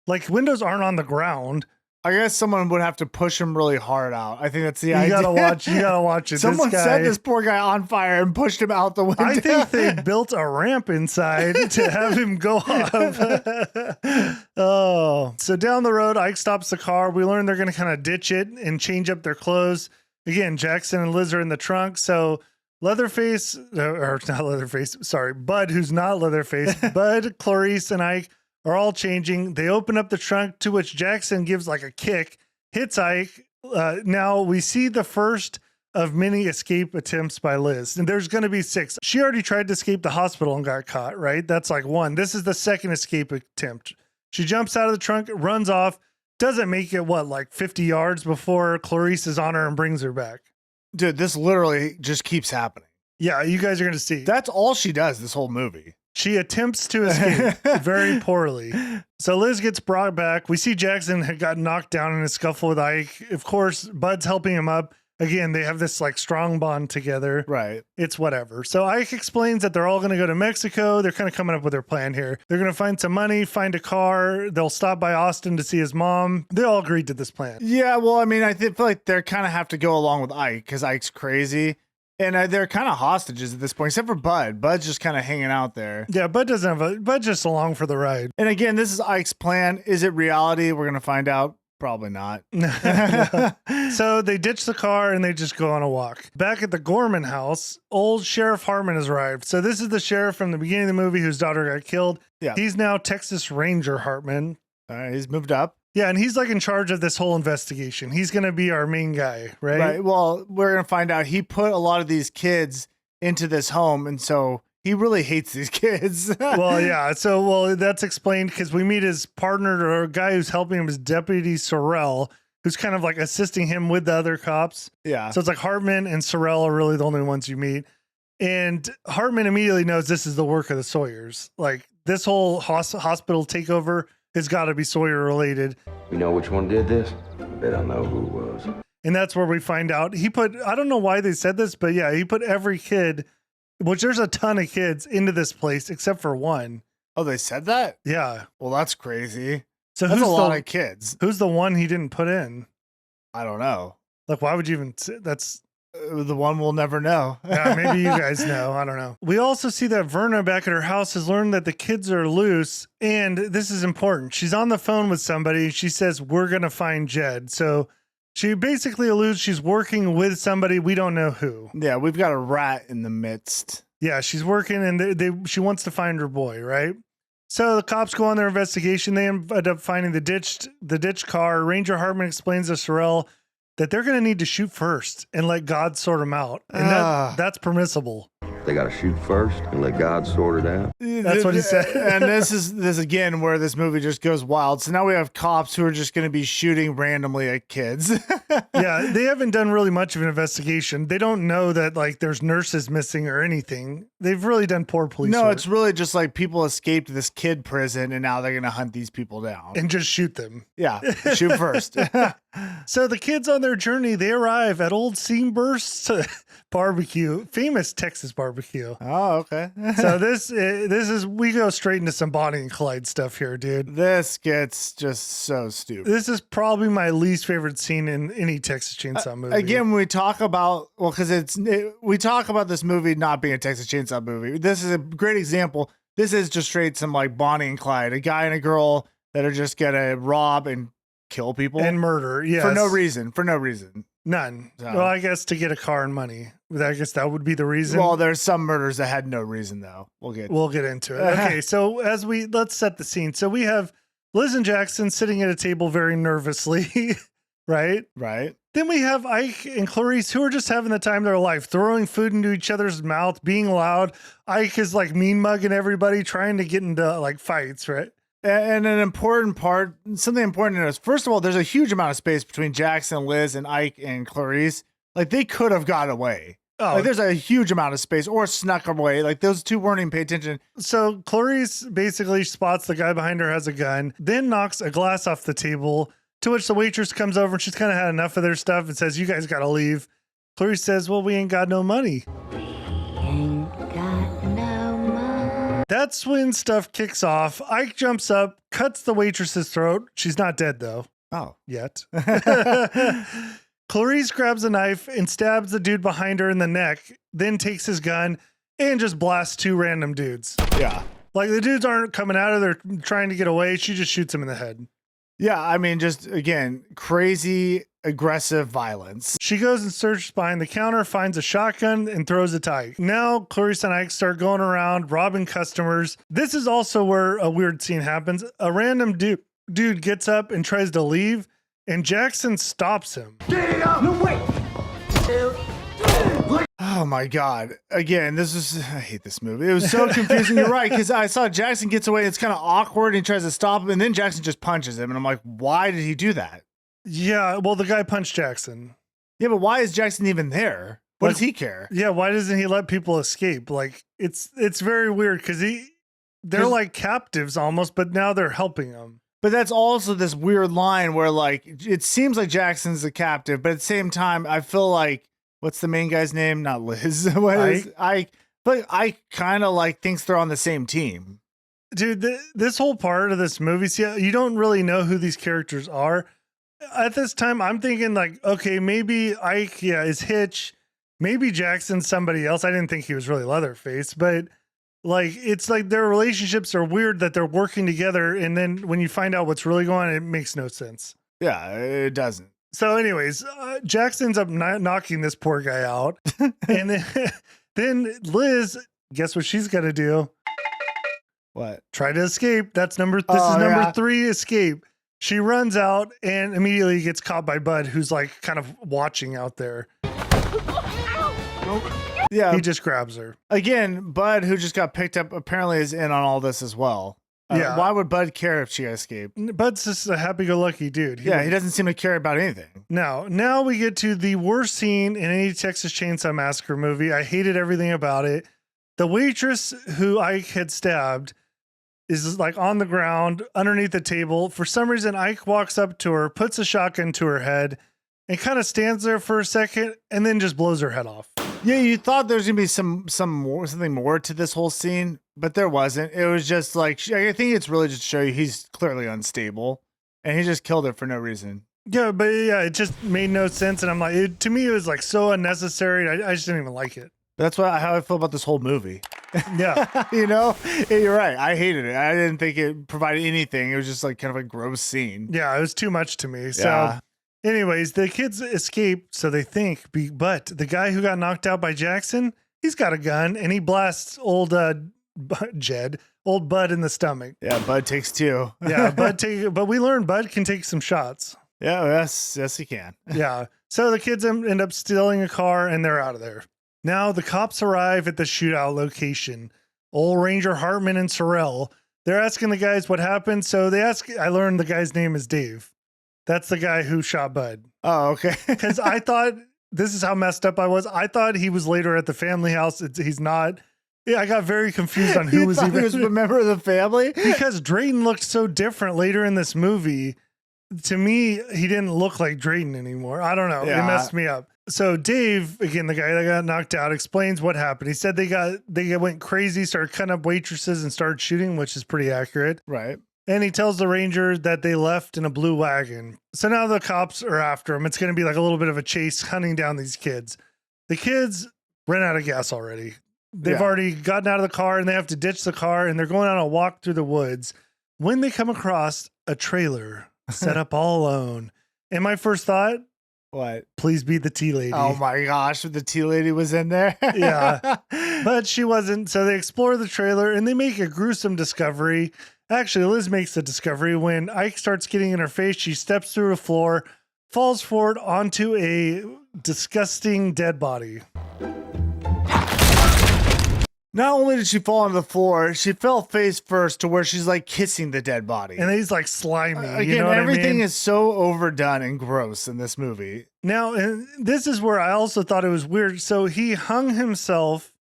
Like, windows aren't on the ground. I guess someone would have to push him really hard out. I think that's the You idea. gotta watch it. Someone this guy, set this poor guy on fire and pushed him out the window. I think they built a ramp inside to have him go off. Oh, so down the road, Ike stops the car. We learn they're going to kind of ditch it and change up their clothes. Again, Jackson and Liz are in the trunk. So Leatherface, or not Leatherface, sorry, Bud, who's not Leatherface, Bud, Clarice, and Ike are all changing. They open up the trunk, to which Jackson gives like a kick, hits Ike. Now we see the first of many escape attempts by Liz, and there's going to be 6. She already tried to escape the hospital and got caught, right? That's like 1. This is the second escape attempt. She jumps out of the trunk, runs off, doesn't make it, like 50 yards before Clarice is on her and brings her back. Dude, this literally just keeps happening. Yeah, you guys are going to see. That's all she does this whole movie. She attempts to escape very poorly. So Liz gets brought back. We see Jackson had got knocked down in a scuffle with Ike. Of course, Bud's helping him up. Again, they have this like strong bond together. Right. It's whatever. So Ike explains that they're all going to go to Mexico. They're kind of coming up with their plan here. They're going to find some money, find a car. They'll stop by Austin to see his mom. They all agreed to this plan. Yeah, well, I mean, feel like they kind of have to go along with Ike because Ike's crazy. And they're kind of hostages at this point, except for Bud. Bud's just kind of hanging out there. Yeah, Bud doesn't have Bud just along for the ride. And again, this is Ike's plan. Is it reality? We're going to find out. Probably not. So they ditch the car and they just go on a walk. Back at the Gorman house, old Sheriff Hartman has arrived. So this is the sheriff from the beginning of the movie whose daughter got killed. Yeah. He's now Texas Ranger Hartman. He's moved up. Yeah, and he's like in charge of this whole investigation. He's going to be our main guy, right? Right. Well, we're going to find out he put a lot of these kids into this home. And so he really hates these kids. Well, yeah. So, well, that's explained because we meet his partner or a guy who's helping him is Deputy Sorrell, who's kind of like assisting him with the other cops. Yeah. So it's like Hartman and Sorrell are really the only ones you meet. And Hartman immediately knows this is the work of the Sawyers. Like this whole hospital takeover has got to be Sawyer related. We know which one did this? I bet I know who it was. And that's where we find out he put, I don't know why they said this, but yeah, he put every kid, which there's a ton of kids into this place except for one. Oh, they said that? Yeah. Well, that's crazy. So That's who's a lot the, of kids. who's the one he didn't put in? I don't know. Like, why would you even, that's, The one we'll never know. yeah, maybe you guys know. I don't know. We also see that Verna back at her house has learned that the kids are loose. And this is important. She's on the phone with somebody. She says, we're going to find Jed. So she basically alludes she's working with somebody. We don't know who. Yeah, we've got a rat in the midst. Yeah, she's working and she wants to find her boy, right? So the cops go on their investigation. They end up finding the ditched car. Ranger Hartman explains to Sorrell that they're going to need to shoot first and let God sort them out. And that's permissible. They got to shoot first and let God sort it out. That's what he said. And this is again where this movie just goes wild. So now we have cops who are just going to be shooting randomly at kids. Yeah, they haven't done really much of an investigation. They don't know that like there's nurses missing or anything. They've really done poor police No, work. it's really just like people escaped this kid prison and now they're going to hunt these people down. And just shoot them. Yeah, shoot first. So the kids on their journey, they arrive at Old Seamburst barbecue, famous Texas barbecue. Oh, okay. So this is, we go straight into some Bonnie and Clyde stuff here, dude. This gets just so stupid. This is probably my least favorite scene in any Texas Chainsaw movie. Again, when we talk about, well, because we talk about this movie not being a Texas Chainsaw movie. This is a great example. This is just straight some like Bonnie and Clyde, a guy and a girl that are just gonna rob and kill people and murder, yes. for no reason. None. So. Well, I guess to get a car and money. I guess that would be the reason. Well, there's some murders that had no reason though. We'll get into it. Okay, so let's set the scene. So we have Liz and Jackson sitting at a table very nervously, right? Right. Then we have Ike and Clarice who are just having the time of their life, throwing food into each other's mouth, being loud. Ike is like mean mugging everybody, trying to get into like fights, right? And an important part, something important to notice. First of all, there's a huge amount of space between Jackson, Liz, and Ike and Clarice. Like they could have got away. Oh, like there's a huge amount of space or snuck away. Like those two weren't even paying attention. So Clarice basically spots the guy behind her has a gun, then knocks a glass off the table, to which the waitress comes over and she's kind of had enough of their stuff and says, you guys got to leave. Clarice says, well, we ain't got no money. Ain't got no money. That's when stuff kicks off. Ike jumps up, cuts the waitress's throat. She's not dead though. Oh. Yet. Clarice grabs a knife and stabs the dude behind her in the neck, then takes his gun and just blasts two random dudes. Yeah. Like the dudes aren't coming out of there trying to get away. She just shoots him in the head. Yeah. I mean, just again, crazy, aggressive violence. She goes and searches behind the counter, finds a shotgun and throws it to Ike. Now Clarice and Ike start going around robbing customers. This is also where a weird scene happens. A random dude gets up and tries to leave, and Jackson stops him. Oh my God. Again, I hate this movie. It was so confusing. You're right. Cause I saw Jackson gets away. It's kind of awkward. And he tries to stop him. And then Jackson just punches him. And I'm like, why did he do that? Yeah. Well, the guy punched Jackson. Yeah. But why is Jackson even there? What does he care? Yeah. Why doesn't he let people escape? Like it's very weird. Cause they're like captives almost, but now they're helping them. But that's also this weird line where like, it seems like Jackson's a captive, but at the same time, I feel like, what's the main guy's name? Not Liz. Ike. But I kind of like thinks they're on the same team. Dude, this whole part of this movie, see, you don't really know who these characters are. At this time, I'm thinking like, okay, maybe Ike, is Hitch. maybe Jackson's somebody else. I didn't think he was really Leatherface, but like it's like their relationships are weird that they're working together, and then when you find out what's really going on, it makes no sense. Yeah, it doesn't. So, anyways, Jackson ends up knocking this poor guy out, and then Liz, guess what she's gonna do? What? Try to escape. This is number 3 escape. She runs out and immediately gets caught by Bud, who's like kind of watching out there. Yeah. He just grabs her. Again, Bud, who just got picked up, apparently is in on all this as well. Yeah. Why would Bud care if she escaped? Bud's just a happy-go-lucky dude. He doesn't seem to care about anything. Now we get to the worst scene in any Texas Chainsaw Massacre movie. I hated everything about it. The waitress who Ike had stabbed is like on the ground underneath the table. For some reason, Ike walks up to her, puts a shotgun to her head, and kind of stands there for a second, and then just blows her head off. Yeah, you thought there was gonna be something more to this whole scene, but there wasn't. It was just like, I think it's really just to show you he's clearly unstable, and he just killed her for no reason. Yeah, but yeah, it just made no sense, and I'm like, to me, it was like so unnecessary. I just didn't even like it. That's how I feel about this whole movie. Yeah. You're right. I hated it. I didn't think it provided anything. It was just like kind of a gross scene. Yeah, it was too much to me. So, anyways, the kids escape, so they think, but the guy who got knocked out by Jackson, he's got a gun, and he blasts old Bud in the stomach. Yeah, Bud takes 2. Yeah, but we learned Bud can take some shots. Yeah, yes, he can. Yeah. So the kids end up stealing a car, and they're out of there. Now the cops arrive at the shootout location. Old Ranger Hartman and Sorrell. They're asking the guys what happened. So I learned the guy's name is Dave. That's the guy who shot Bud. Oh, okay. Because I thought, this is how messed up I was. I thought he was later at the family house. He's not. Yeah, I got very confused on who was even. He was a member of the family? Because Drayton looked so different later in this movie. To me, he didn't look like Drayton anymore. I don't know. Yeah. It messed me up. So Dave, again, the guy that got knocked out, explains what happened. He said they went crazy, started cutting up waitresses and started shooting, which is pretty accurate. Right. And he tells the ranger that they left in a blue wagon. So now the cops are after him. It's going to be like a little bit of a chase hunting down these kids. The kids ran out of gas already. They've already gotten out of the car and they have to ditch the car and they're going on a walk through the woods when they come across a trailer set up all alone. And my first thought, what? Please be the tea lady. Oh my gosh, the tea lady was in there. Yeah. But she wasn't. So they explore the trailer and they make a gruesome discovery. Actually, Liz makes the discovery when Ike starts getting in her face. She steps through the floor, falls forward onto a disgusting dead body. Not only did she fall on the floor, she fell face first to where she's like kissing the dead body. And he's like slimy. Again, you know what everything I mean? is so overdone and gross in this movie. Now, and this is where I also thought it was weird. So he hung himself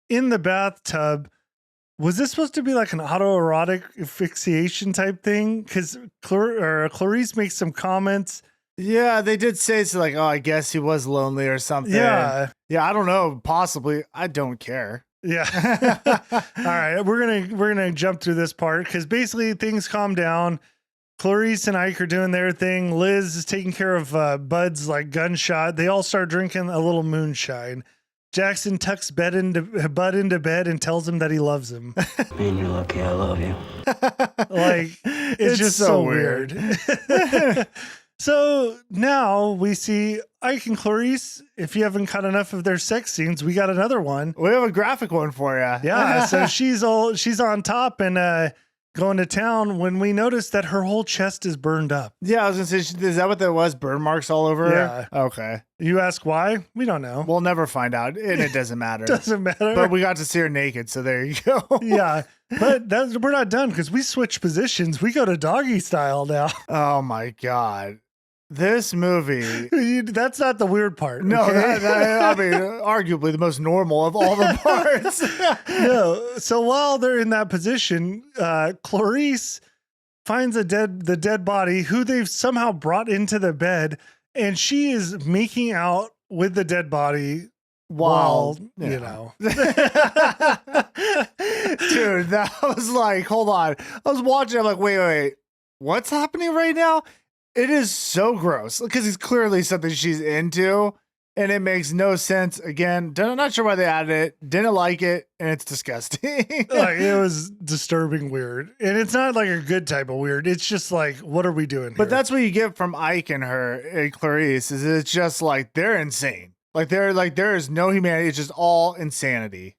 in the bathtub. Was this supposed to be like an autoerotic asphyxiation type thing? Because Clarice makes some comments. Yeah, they did say it's like, oh, I guess he was lonely or something. Yeah. Yeah, I don't know. Possibly. I don't care. Yeah. All right. We're gonna jump through this part because basically things calm down. Clarice and Ike are doing their thing. Liz is taking care of Bud's like gunshot. They all start drinking a little moonshine. Jackson tucks Bud into bed and tells him that he loves him. Man, you're lucky I love you. Like it's just so weird. So now we see Ike and Clarice. If you haven't caught enough of their sex scenes, we got another one. We have a graphic one for you. Yeah. So she's on top and going to town when we notice that her whole chest is burned up. Yeah, I was gonna say, is that what that was? Burn marks all over her? Yeah. Okay. You ask why? We don't know. We'll never find out, and it doesn't matter. Doesn't matter. But we got to see her naked, so there you go. Yeah. But we're not done because we switch positions. We go to doggy style now. Oh my God. This movie. That's not the weird part. No, okay? I mean, arguably the most normal of all the parts. No. So while they're in that position, Clarice finds the dead body who they've somehow brought into the bed, and she is making out with the dead body while you know. Dude, that was like, hold on. I was watching, I'm like, wait. What's happening right now? It is so gross because it's clearly something she's into. And it makes no sense. Again, not sure why they added it. Didn't like it, and it's disgusting. Like, it was disturbing weird. And it's not like a good type of weird. It's just like, what are we doing here? But that's what you get from Ike and her, and Clarice, is it's just like, they're insane. Like, there is no humanity. It's just all insanity.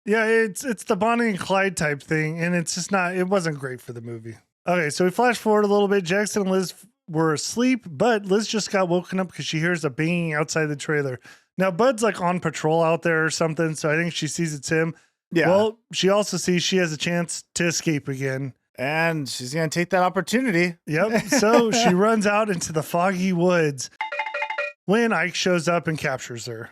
Yeah, it's the Bonnie and Clyde type thing, and it's just not, it wasn't great for the movie. Okay, so we flash forward a little bit. Jackson and Liz were asleep, but Liz just got woken up because she hears a banging outside the trailer. Now, Bud's like on patrol out there or something, so I think she sees it's him. Yeah. Well, she also sees she has a chance to escape again. And she's going to take that opportunity. Yep. So she runs out into the foggy woods when Ike shows up and captures her.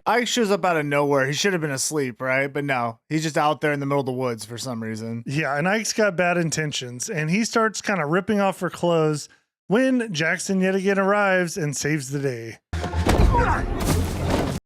Ike shows up out of nowhere. He should have been asleep, right? But no, he's just out there in the middle of the woods for some reason. Yeah, and Ike's got bad intentions, and he starts kind of ripping off her clothes when Jackson yet again arrives and saves the day.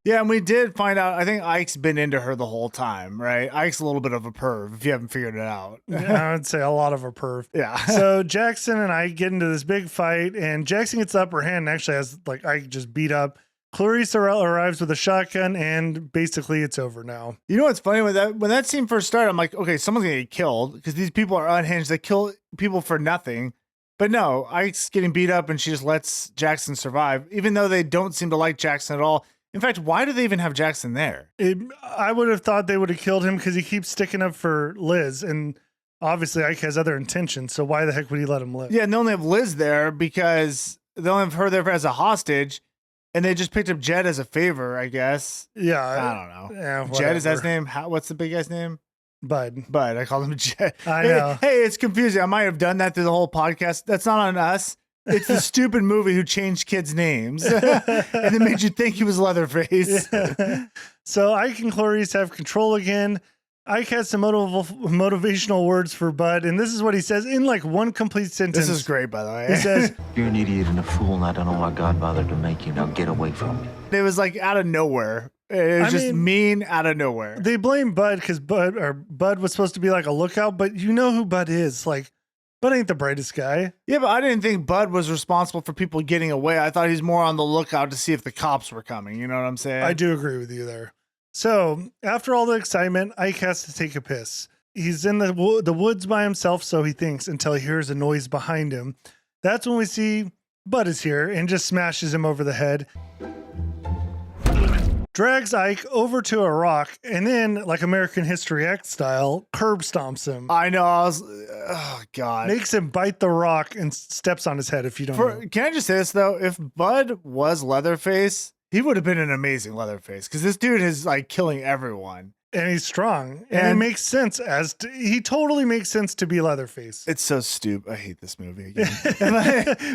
Yeah, and we did find out, I think Ike's been into her the whole time, right? Ike's a little bit of a perv, if you haven't figured it out. Yeah, I would say a lot of a perv. Yeah. So Jackson and Ike get into this big fight, and Jackson gets the upper hand and actually has like Ike just beat up. Clarice arrives with a shotgun, and basically it's over now. You know what's funny? When that scene first started, I'm like, okay, someone's gonna get killed because these people are unhinged. They kill people for nothing. But no, Ike's getting beat up, and she just lets Jackson survive, even though they don't seem to like Jackson at all. In fact, why do they even have Jackson there? I would have thought they would have killed him because he keeps sticking up for Liz, and obviously Ike has other intentions, so why the heck would he let him live? Yeah, and they only have Liz there because they only have her there as a hostage. And they just picked up Jed as a favor, I guess. Yeah. I don't know. Yeah, Jed is that his name? What's the big guy's name? Bud. Bud. I call him Jed. I know. Hey, it's confusing. I might have done that through the whole podcast. That's not on us. It's the stupid movie who changed kids' names and then made you think he was Leatherface. Yeah. So Ike and Clarice have control again. Ike has some motivational words for Bud, and this is what he says in like one complete sentence. This is great, by the way. He says, You're an idiot and a fool, and I don't know why God bothered to make you. Now get away from me. It was like out of nowhere. It was just mean out of nowhere. They blame Bud because Bud was supposed to be like a lookout, but you know who Bud is. Like, Bud ain't the brightest guy. Yeah, but I didn't think Bud was responsible for people getting away. I thought he's more on the lookout to see if the cops were coming. You know what I'm saying? I do agree with you there. So after all the excitement, Ike has to take a piss. He's in the woods by himself, so he thinks, until he hears a noise behind him. That's when we see Bud is here and just smashes him over the head. Drags Ike over to a rock, and then, like American History X style, curb stomps him. I know. Oh, God. Makes him bite the rock and steps on his head, if you don't know. Can I just say this, though? If Bud was Leatherface, he would have been an amazing Leatherface, because this dude is like killing everyone. And he's strong. And it makes sense he totally makes sense to be Leatherface. It's so stupid. I hate this movie again.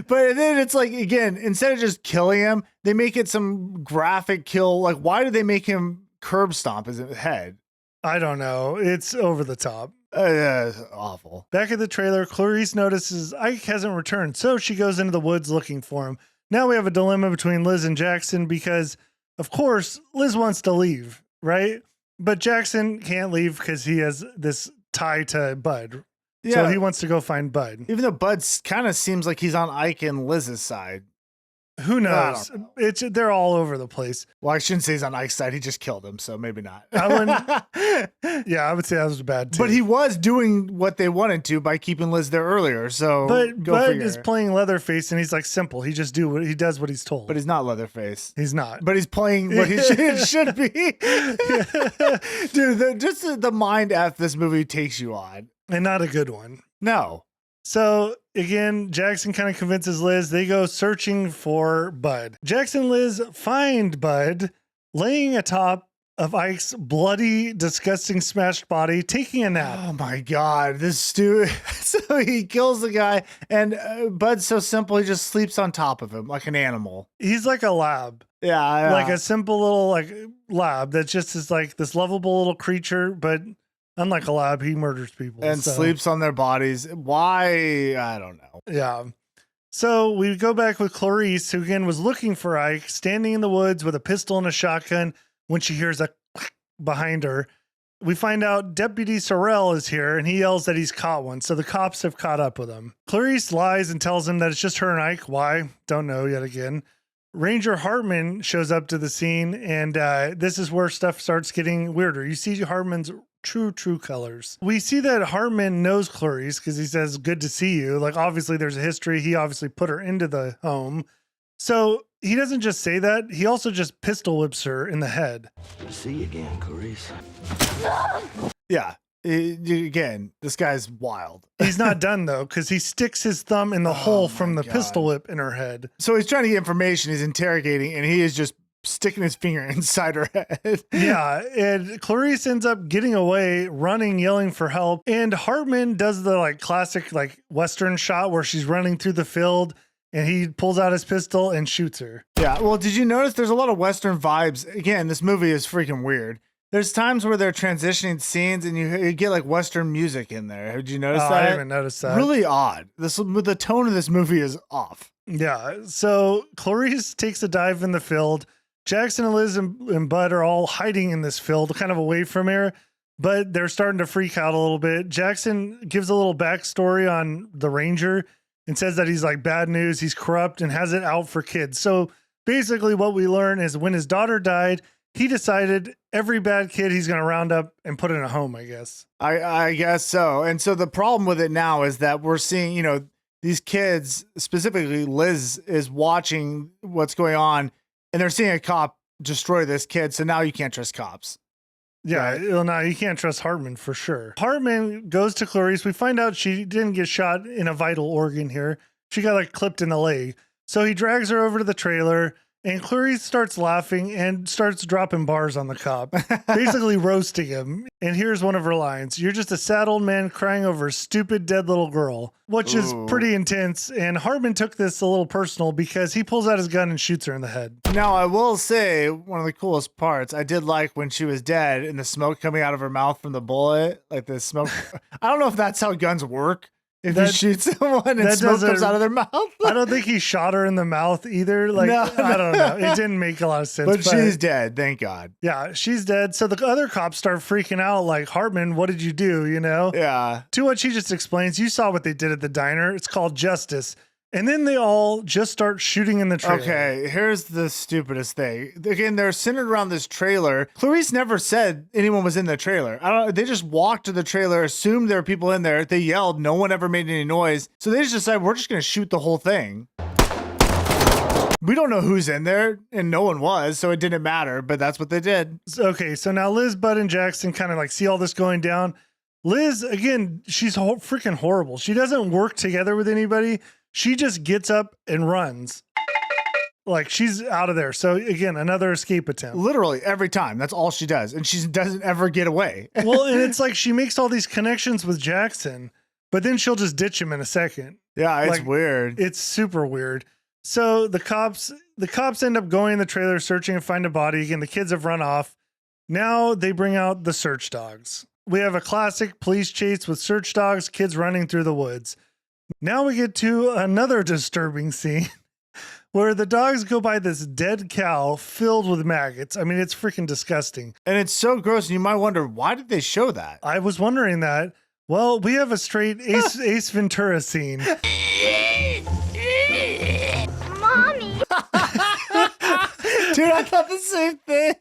But then it's like, again, instead of just killing him, they make it some graphic kill. Like, why did they make him curb stomp his head? I don't know. It's over the top. Awful. Back at the trailer, Clarice notices Ike hasn't returned, so she goes into the woods looking for him. Now we have a dilemma between Liz and Jackson because, of course, Liz wants to leave, right? But Jackson can't leave because he has this tie to Bud. Yeah. So he wants to go find Bud. Even though Bud kind of seems like he's on Ike and Liz's side. Who knows? They're all over the place. Well, I shouldn't say he's on Ike's side. He just killed him, so maybe not. I would say that was bad too. But he was doing what they wanted to by keeping Liz there earlier. So, but Bud is playing Leatherface, and he's like simple. He just does what he's told. But he's not Leatherface. He's not. But he's playing what he should be. Dude, just the mind F this movie takes you on, and not a good one. No. So again, Jackson kind of convinces Liz. They go searching for Bud. Jackson and Liz find Bud laying atop of Ike's bloody, disgusting, smashed body, taking a nap. Oh my God, this dude. So he kills the guy, and Bud's so simple, he just sleeps on top of him like an animal. He's like a lab. Yeah. Like a simple little like lab that just is like this lovable little creature, but unlike a lab, he murders people. And sleeps on their bodies. Why? I don't know. Yeah. So we go back with Clarice, who again was looking for Ike, standing in the woods with a pistol and a shotgun when she hears a behind her. We find out Deputy Sorrell is here, and he yells that he's caught one. So the cops have caught up with him. Clarice lies and tells him that it's just her and Ike. Why? Don't know yet again. Ranger Hartman shows up to the scene, and this is where stuff starts getting weirder. You see Hartman's true colors. We see that Hartman knows Clarice because he says, "Good to see you." Like, obviously there's a history. He obviously put her into the home. So he doesn't just say that. He also just pistol whips her in the head. Good to see you again, Clarice. Yeah. Again, this guy's wild. He's not done though, because he sticks his thumb in the hole from the pistol whip in her head. So he's trying to get information. He's interrogating, and he is just sticking his finger inside her head. Yeah, and Clarice ends up getting away, running, yelling for help. And Hartman does the like classic like Western shot where she's running through the field, and he pulls out his pistol and shoots her. Yeah. Well, did you notice there's a lot of Western vibes? Again, this movie is freaking weird. There's times where they're transitioning scenes and you get like Western music in there. Did you notice that? I haven't noticed that. Really odd. The tone of this movie is off. Yeah. So Clarice takes a dive in the field. Jackson and Liz and Bud are all hiding in this field, kind of away from her, but they're starting to freak out a little bit. Jackson gives a little backstory on the Ranger and says that he's like bad news. He's corrupt and has it out for kids. So basically what we learn is when his daughter died, he decided every bad kid he's going to round up and put in a home, I guess. I guess so. And so the problem with it now is that we're seeing, these kids, specifically Liz, is watching what's going on, and they're seeing a cop destroy this kid. So now you can't trust cops. Yeah, Right. well, no, you can't trust Hartman for sure. Hartman goes to Clarice. We find out she didn't get shot in a vital organ here. She got like clipped in the leg. So he drags her over to the trailer. And Clarice starts laughing and starts dropping bars on the cop, basically roasting him. And here's one of her lines. "You're just a sad old man crying over a stupid dead little girl," which is pretty intense. And Hartman took this a little personal because he pulls out his gun and shoots her in the head. Now, I will say one of the coolest parts, I did like when she was dead and the smoke coming out of her mouth from the bullet, like the smoke. I don't know if that's how guns work. If you shoot someone and smoke comes out of their mouth. I don't think he shot her in the mouth either. Like, No. I don't know. It didn't make a lot of sense. But she's dead, thank God. Yeah, she's dead. So the other cops start freaking out like, "Hartman, what did you do?" Yeah. To which he just explains, "You saw what they did at the diner. It's called justice." And then they all just start shooting in the trailer. Okay, here's the stupidest thing. Again, they're centered around this trailer. Clarice never said anyone was in the trailer. They just walked to the trailer, assumed there were people in there. They yelled. No one ever made any noise. So they just decided, we're just going to shoot the whole thing. We don't know who's in there, and no one was, so it didn't matter, but that's what they did. Okay, so now Liz, Bud, and Jackson kind of like see all this going down. Liz, again, she's freaking horrible. She doesn't work together with anybody. She just gets up and runs. Like, she's out of there. So again, another escape attempt. Literally every time. That's all she does. And she doesn't ever get away. Well, and it's like she makes all these connections with Jackson, but then she'll just ditch him in a second. Yeah, it's Like, weird. It's super weird. So the cops end up going in the trailer, searching and find a body. Again, the kids have run off. Now they bring out the search dogs. We have a classic police chase with search dogs, kids running through the woods. Now we get to another disturbing scene where the dogs go by this dead cow filled with maggots. I mean, it's freaking disgusting. And it's so gross. And you might wonder, why did they show that? I was wondering that. Well, we have a straight Ace Ventura scene. Mommy! Dude, I thought the same thing.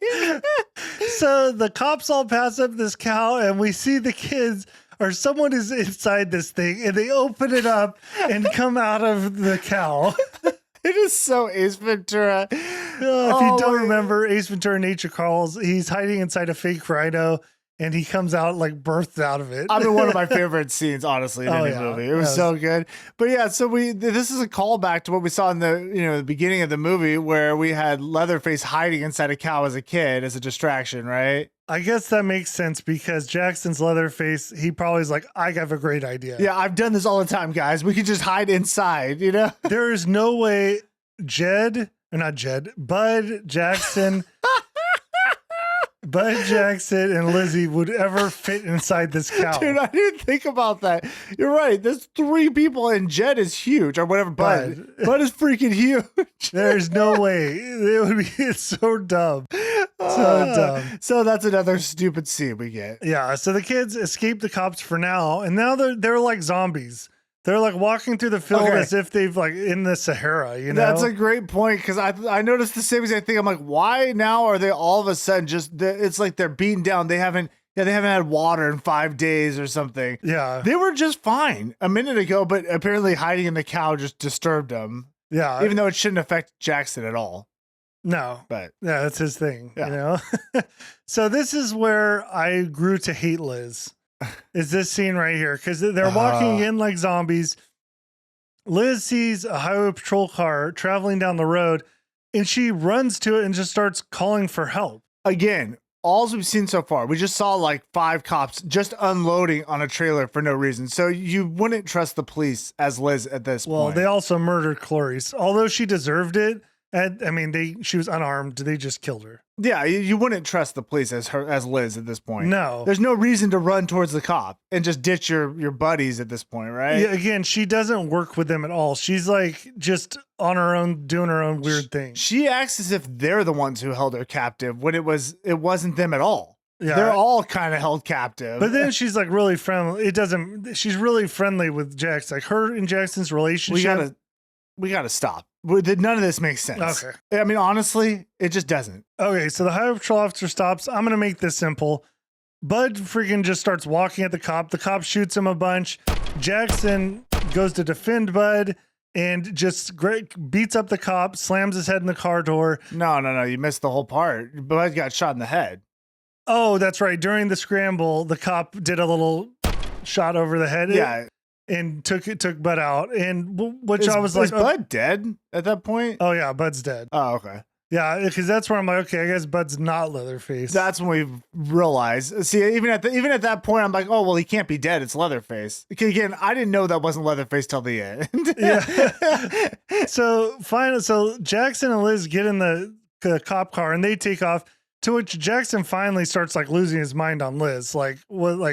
So the cops all pass up this cow and we see the kids or someone is inside this thing and they open it up and come out of the cow. It is so Ace Ventura. If you don't remember, Ace Ventura Nature Calls, he's hiding inside a fake rhino and he comes out like birthed out of it. I mean, one of my favorite scenes, honestly, in any movie. It was so good. But yeah, so this is a callback to what we saw in the beginning of the movie where we had Leatherface hiding inside a cow as a kid as a distraction, right? I guess that makes sense because Jackson's Leatherface, he probably is like, I have a great idea. Yeah, I've done this all the time, guys. We can just hide inside, There is no way Bud Jackson and Lizzie would ever fit inside this cow. Dude, I didn't think about that. You're right. There's 3 people and Jed is huge or whatever. Bud is freaking huge. There's no way. It's so dumb. So dumb. So that's another stupid scene we get. Yeah. So the kids escape the cops for now. And now they're like zombies. They're like walking through the field Okay. as if they've like in the Sahara, you know? That's a great point because I noticed the same exact thing. I'm like, why now are they all of a sudden it's like they're beaten down. They haven't had water in 5 days or something. Yeah. They were just fine a minute ago, but apparently hiding in the cow just disturbed them. Yeah. Even though it shouldn't affect Jackson at all. No. But Yeah, that's his thing, Yeah. you know? So this is where I grew to hate Liz. Is this scene right here? Because they're walking in like zombies. Liz sees a highway patrol car traveling down the road and she runs to it and just starts calling for help. again, all we've seen so far, we just saw like 5 cops just unloading on a trailer for no reason. So you wouldn't trust the police as Liz at this Well, point. they also murdered Clarice. Although she deserved it. She was unarmed. They just killed her. Yeah, you wouldn't trust the police as Liz at this point. No. There's no reason to run towards the cop and just ditch your buddies at this point, right? Yeah, again, she doesn't work with them at all. She's like just on her own, doing her own weird thing. She acts as if they're the ones who held her captive when it wasn't them at all. Yeah. They're all kind of held captive. But then she's like really friendly. She's really friendly with Jax. Like her and Jackson's relationship. we gotta stop. None of this makes sense. Okay. I mean, honestly, it just doesn't. Okay, so the highway patrol officer stops. I'm going to make this simple. Bud freaking just starts walking at the cop. The cop shoots him a bunch. Jackson goes to defend Bud and just beats up the cop, slams his head in the car door. No, you missed the whole part. Bud got shot in the head. Oh, that's right. During the scramble, the cop did a little shot over the head. Yeah. And took Bud out. And which Is, I was like, is Bud dead at that point? oh yeah, Bud's dead. Oh, okay. Yeah, because that's where I'm like, okay, I guess Bud's not Leatherface. That's when we realized. See, even at that point, I'm like, oh well, he can't be dead. It's Leatherface. Again, I didn't know that wasn't Leatherface till the end. Yeah. So Jackson and Liz get in the cop car and they take off. To which Jackson finally starts like losing his mind on Liz, like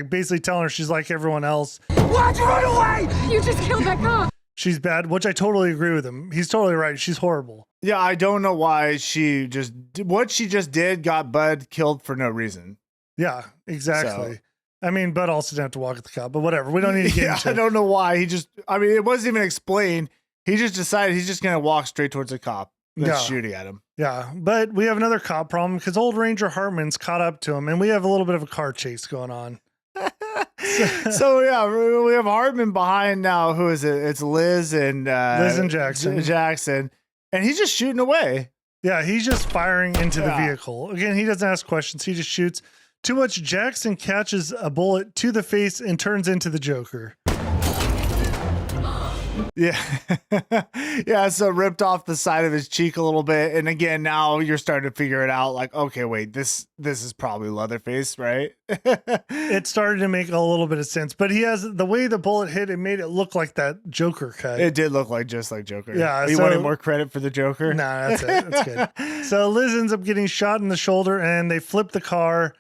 basically telling her she's like everyone else. Why'd you run away? You just killed that cop. She's bad, which I totally agree with him. He's totally right. She's horrible. Yeah, I don't know why what she just did got Bud killed for no reason. Yeah, exactly. I mean, Bud also didn't have to walk at the cop, but whatever. We don't need to get into I it. don't know why. It wasn't even explained. He just decided he's just going to walk straight towards a cop that's shooting at him. Yeah, but we have another cop problem because old Ranger Hartman's caught up to him and we have a little bit of a car chase going on. So yeah, we have Hartman behind now. Who is it? It's Liz and Jackson. Jackson, and he's just shooting away. Yeah, he's just firing into the vehicle. Again, he doesn't ask questions. He just shoots. To which Jackson catches a bullet to the face and turns into the Joker. Yeah. Yeah, so ripped off the side of his cheek a little bit. And again, now you're starting to figure it out. Like, okay, wait, this is probably Leatherface, right? It started to make a little bit of sense, but he has the way the bullet hit, it made it look like that Joker cut. It did look like just like Joker. Yeah, You so- wanted more credit for the Joker? Nah, that's it. That's good. So Liz ends up getting shot in the shoulder and they flip the car.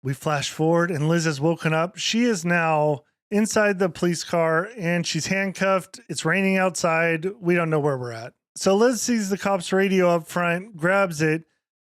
We flash forward and Liz has woken up. She is now inside the police car and she's handcuffed. It's raining outside. We don't know where we're at. So Liz sees the cop's radio up front, grabs it,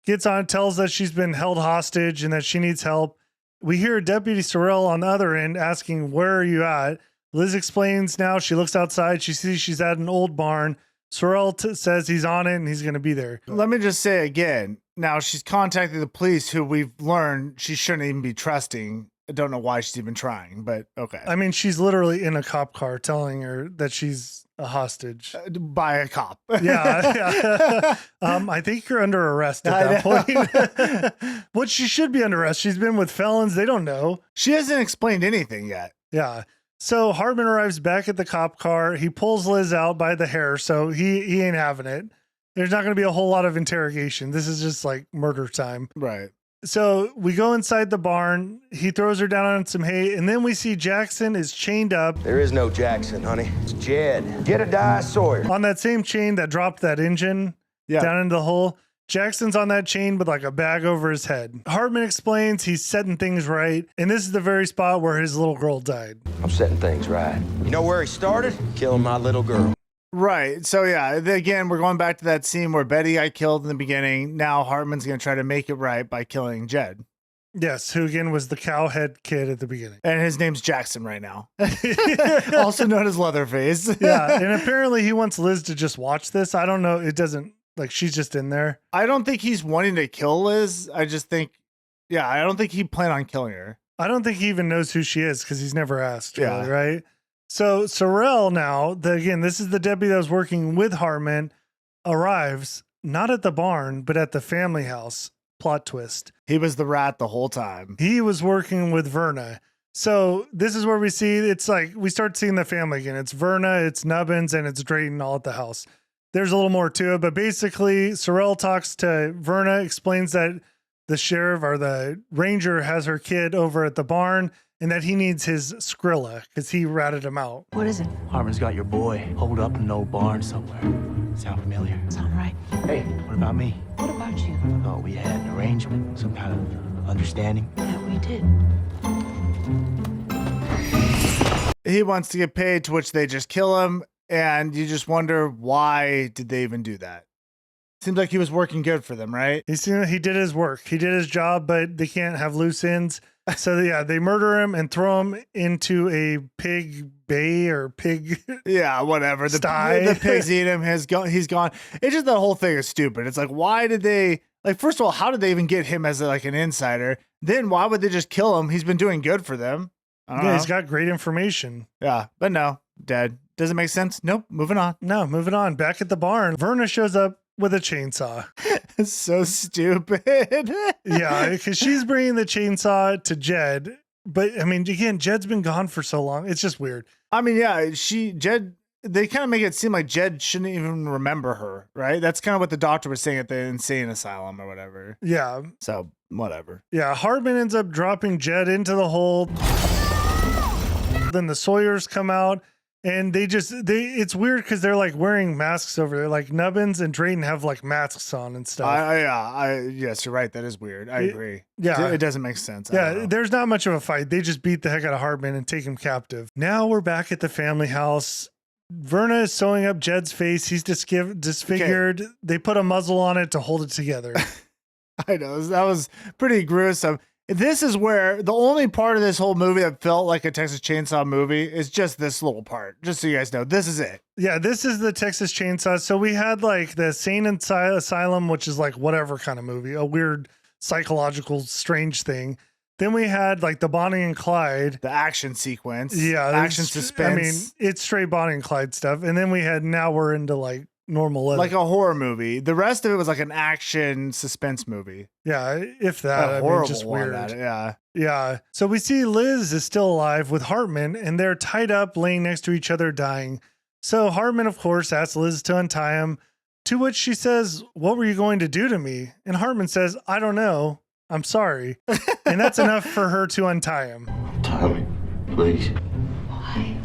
gets on, tells us she's been held hostage and that she needs help. We hear Deputy Sorrell on the other end asking, where are you at? Liz explains now. She looks outside. She sees she's at an old barn. Sorrell says he's on it and he's going to be there. Let me just say again, now she's contacting the police who we've learned she shouldn't even be trusting. I don't know why she's even trying, but okay. I mean, she's literally in a cop car telling her that she's a hostage. By a cop. Yeah. I think you're under arrest at that point. But she should be under arrest. She's been with felons. They don't know. She hasn't explained anything yet. Yeah. So Hartman arrives back at the cop car. He pulls Liz out by the hair. So he ain't having it. There's not going to be a whole lot of interrogation. This is just like murder time. Right. So we go inside the barn. He throws her down on some hay. And then we see Jackson is chained up There is no Jackson, honey. It's Jed. Jedediah Sawyer. on that same chain that dropped that engine down into the hole. Jackson's on that chain with like a bag over his head. Hartman explains he's setting things right. And this is the very spot where his little girl died. I'm setting things right. You know where he started? Killing my little girl. Right. So yeah, again, we're going back to that scene where Betty got killed in the beginning. Now Hartman's going to try to make it right by killing Jed. Yes, who again was the cowhead kid at the beginning. And his name's Jackson right now. Also known as Leatherface. Yeah, and apparently he wants Liz to just watch this. I don't know. It doesn't, like, she's just in there. I don't think he's wanting to kill Liz. I just think, yeah, I don't think he planned on killing her. I don't think he even knows who she is because he's never asked, really, Yeah. right? So Sorrel now, again, this is the deputy that was working with Hartman, arrives not at the barn, but at the family house. Plot twist. He was the rat the whole time. He was working with Verna. So this is where we see, it's like, we start seeing the family again. It's Verna, it's Nubbins, and it's Drayton all at the house. There's a little more to it, but basically Sorrel talks to Verna, explains that the sheriff or the ranger has her kid over at the barn and that he needs his Skrilla because he ratted him out. What is it? Harmon's got your boy holed up in an old barn somewhere. Sound familiar? Sound right. Hey, what about me? What about you? I thought we had an arrangement, some kind of understanding. That we did. He wants to get paid, to which they just kill him. And you just wonder, why did they even do that? Seems like he was working good for them, right? He did his work. He did his job, but they can't have loose ends. So yeah, they murder him and throw him into a pig bay or pig. Yeah, whatever. Sty. The pigs eat him. He's gone. It's just the whole thing is stupid. It's like, why did they, like, first of all, how did they even get him as like an insider? Then why would they just kill him? He's been doing good for them. I don't Yeah, know. he's got great information. Yeah, but no, dead. Doesn't make sense. Nope. Moving on. No, moving on. Back at the barn, Verna shows up with a chainsaw. It's so stupid. Yeah, because she's bringing the chainsaw to Jed. But I mean, again, Jed's been gone for so long. It's just weird. I mean, yeah, Jed, they kind of make it seem like Jed shouldn't even remember her, right? That's kind of what the doctor was saying at the insane asylum or whatever. Yeah. So, whatever. Yeah, Hartman ends up dropping Jed into the hole. Then the Sawyers come out. And it's weird because they're like wearing masks over there. Like Nubbins and Drayton have like masks on and stuff. Yes, you're right. That is weird. I agree. Yeah. It doesn't make sense. Yeah, there's not much of a fight. They just beat the heck out of Hartman and take him captive. Now we're back at the family house. Verna is sewing up Jed's face. He's disfigured. Okay. They put a muzzle on it to hold it together. I know. That was pretty gruesome. This is where the only part of this whole movie that felt like a Texas Chainsaw movie is just this little part. Just so you guys know, this is it. Yeah, this is the Texas Chainsaw. So we had like the Sane Asylum, which is like whatever kind of movie, a weird psychological strange thing. Then we had like the Bonnie and Clyde. The action sequence. Yeah. Action suspense. I mean, it's straight Bonnie and Clyde stuff. And then now we're into like normal like a horror movie. The rest of it was like an action suspense movie. Yeah, if that. Horrible, I mean, just weird. Yeah. Yeah. So we see Liz is still alive with Hartman, and they're tied up, laying next to each other, dying. So Hartman, of course, asks Liz to untie him, to which she says, "What were you going to do to me?" And Hartman says, "I don't know. I'm sorry." And that's enough for her to untie him. Tie me, please. Why?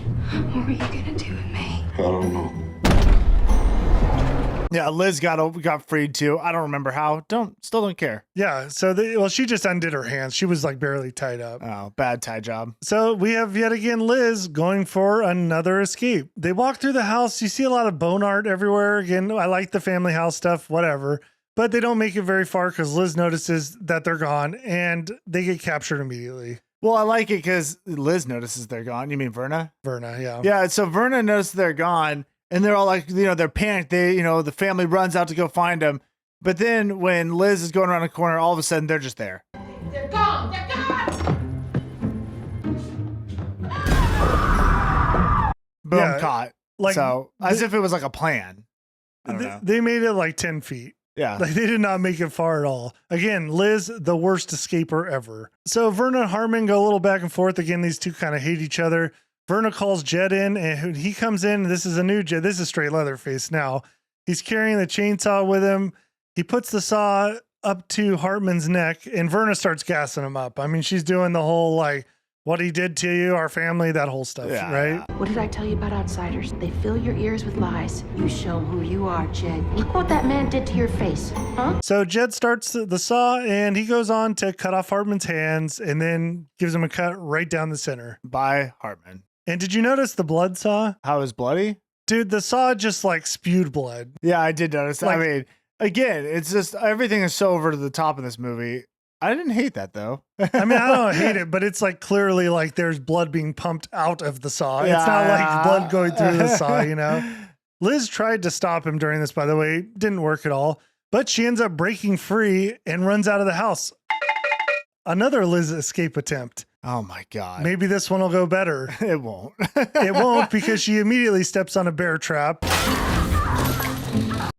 What were you gonna do with me? I don't know. Yeah, Liz got freed too. I don't remember how. Still don't care. Yeah. So she just undid her hands. She was like barely tied up. Oh, bad tie job. So we have yet again Liz going for another escape. They walk through the house. You see a lot of bone art everywhere. Again, I like the family house stuff, whatever. But they don't make it very far because Liz notices that they're gone and they get captured immediately. Well, I like it because Liz notices they're gone. You mean Verna? Verna, yeah. Yeah, so Verna notices they're gone. And they're all like, they're panicked. The family runs out to go find them. But then when Liz is going around the corner, all of a sudden they're just there. They're gone! They're gone! Boom, Yeah, caught. like, so, as if it was like a plan. I don't know. They made it like 10 feet. Yeah. Like they did not make it far at all. Again, Liz, the worst escaper ever. So Verna and Hartman go a little back and forth. Again, these two kind of hate each other. Verna calls Jed in, and he comes in. This is a new Jed. This is straight Leatherface now. He's carrying the chainsaw with him. He puts the saw up to Hartman's neck, and Verna starts gassing him up. I mean, she's doing the whole, like, what he did to you, our family, that whole stuff, right? What did I tell you about outsiders? They fill your ears with lies. You show 'em who you are, Jed. Look what that man did to your face, huh? So Jed starts the saw, and he goes on to cut off Hartman's hands, and then gives him a cut right down the center. By Hartman. And did you notice the blood saw? How it was bloody? Dude, the saw just like spewed blood. Yeah, I did notice. Like, I mean, again, it's just everything is so over to the top in this movie. I didn't hate that though. I mean, I don't hate it, but it's like clearly like there's blood being pumped out of the saw. It's not like blood going through the saw, you know? Liz tried to stop him during this, by the way. Didn't work at all. But she ends up breaking free and runs out of the house. Another Liz escape attempt. Oh my God. Maybe this one will go better. It won't. It won't, because she immediately steps on a bear trap.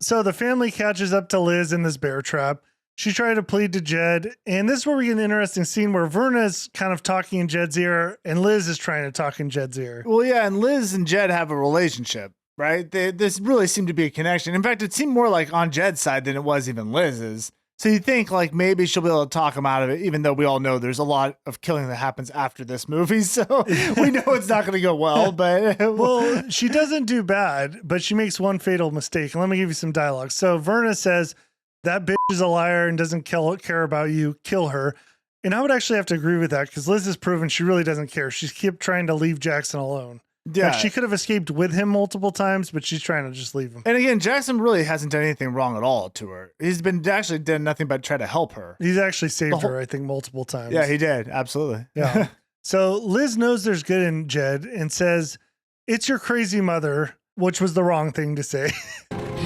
So the family catches up to Liz in this bear trap. She tried to plead to Jed, and this is where we get an interesting scene where Verna's kind of talking in Jed's ear, and Liz is trying to talk in Jed's ear. Well, yeah, and Liz and Jed have a relationship, right? This really seemed to be a connection. In fact, it seemed more like on Jed's side than it was even Liz's. So you think like maybe she'll be able to talk him out of it, even though we all know there's a lot of killing that happens after this movie. So we know it's not going to go well, but well, she doesn't do bad, but she makes one fatal mistake. And let me give you some dialogue. So Verna says, "That bitch is a liar and doesn't care about you. Kill her." And I would actually have to agree with that, because Liz has proven she really doesn't care. She's kept trying to leave Jackson alone. yeah, Like, she could have escaped with him multiple times, but she's trying to just leave him. and again, Jackson really hasn't done anything wrong at all to her. He's been actually done nothing but try to help her. He's actually saved her, I think, multiple times. Yeah, he did. Absolutely. Yeah. So Liz knows there's good in Jed and says, "It's your crazy mother," which was the wrong thing to say.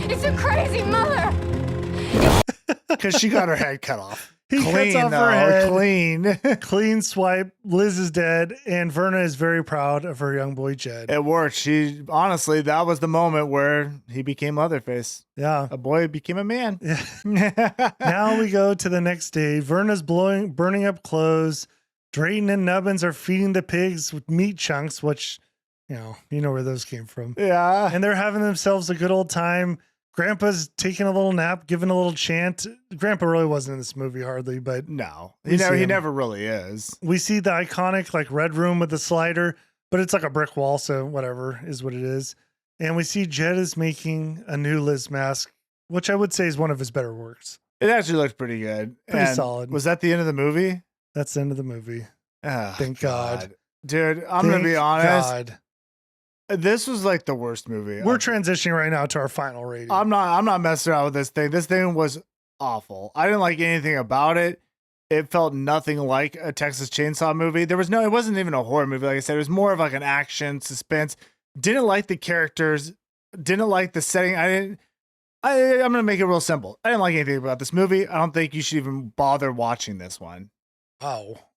It's a crazy mother. Because she got her head cut off. He cuts off her head. Clean. Clean swipe. Liz is dead, and Verna is very proud of her young boy Jed. It worked. She honestly, that was the moment where he became Leatherface. Yeah. A boy became a man. Now we go to the next day. Verna's burning up clothes. Drayton and Nubbins are feeding the pigs with meat chunks, which, you know where those came from. Yeah. And they're having themselves a good old time. Grandpa's taking a little nap, giving a little chant. Grandpa really wasn't in this movie hardly, but No, We see he him. never really is. we see the iconic like red room with the slider, but it's like a brick wall, so whatever is what it is. And we see Jed is making a new Liz mask, which I would say is one of his better works. It actually looked pretty good. Pretty And solid. Was that the end of the movie? That's the end of the movie. Oh, Thank God. Dude, I'm going to be honest. God. This was like the worst movie. We're transitioning right now to our final rating. I'm not messing around with this thing. This thing was awful. I didn't like anything about it. It felt nothing like a Texas Chainsaw movie. It wasn't even a horror movie. Like I said, it was more of like an action suspense. Didn't like the characters. Didn't like the setting. I'm going to make it real simple. I didn't like anything about this movie. I don't think you should even bother watching this one.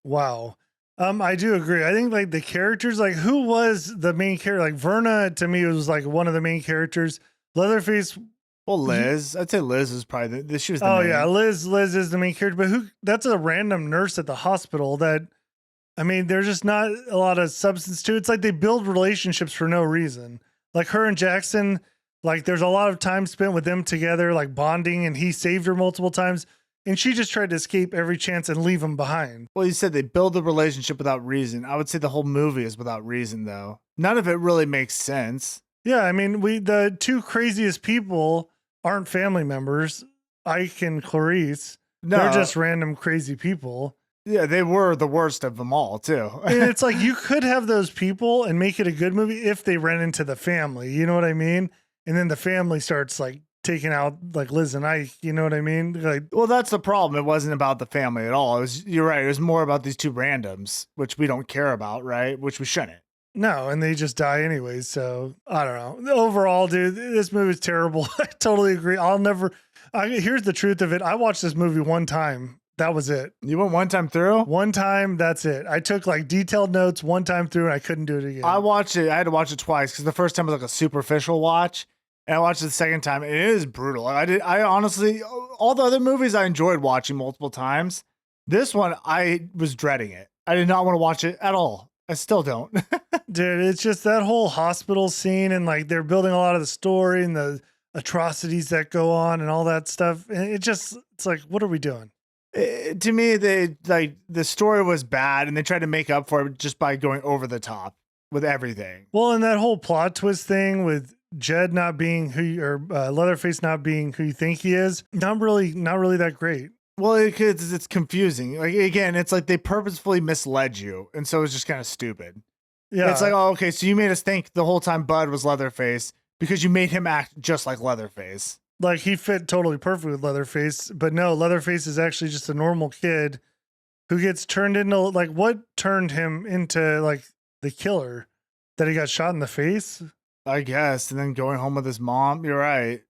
Wow. I do agree. I think like the characters, like who was the main character? Like Verna to me was like one of the main characters. Leatherface. Well, Liz, I'd say Liz is probably she was the Oh main. yeah, Liz is the main character, but that's a random nurse at the hospital that, I mean, there's just not a lot of substance to it. It's like they build relationships for no reason. Like her and Jackson, like there's a lot of time spent with them together, like bonding, and he saved her multiple times. And she just tried to escape every chance and leave him behind. Well, you said they build the relationship without reason. I would say the whole movie is without reason, though. None of it really makes sense. Yeah, I mean, the two craziest people aren't family members, Ike and Clarice. No. They're just random crazy people. Yeah, they were the worst of them all, too. And it's like you could have those people and make it a good movie if they ran into the family. You know what I mean? And then the family starts like taking out like Liz and Ike. You know what I mean? Like, Well, that's the problem. It wasn't about the family at all. You're right. It was more about these two randoms, which we don't care about, right? Which we shouldn't. no, and they just die anyways. So I don't know. Overall, dude, this movie's terrible. I totally agree. Here's the truth of it. I watched this movie one time. That was it. You went one time through? One time, that's it. I took like detailed notes one time through and I couldn't do it again. I watched it. I had to watch it twice because the first time was like a superficial watch. And I watched it the second time, and it is brutal. I honestly, all the other movies I enjoyed watching multiple times. This one, I was dreading it. I did not want to watch it at all. I still don't. Dude, it's just that whole hospital scene, and like they're building a lot of the story and the atrocities that go on and all that stuff. And it's like, what are we doing? To me, the story was bad, and they tried to make up for it just by going over the top with everything. Well, and that whole plot twist thing with Jed not being Leatherface not being who you think he is, not really that great. Well, it's confusing. Like again, it's like they purposefully misled you, and so it's just kind of stupid. Yeah, It's like, oh, okay, so you made us think the whole time Bud was Leatherface because you made him act just like Leatherface. Like he fit totally perfect with Leatherface, but no, Leatherface is actually just a normal kid who gets turned into like what turned him into like the killer that he got shot in the face. I guess. And then going home with his mom. You're right.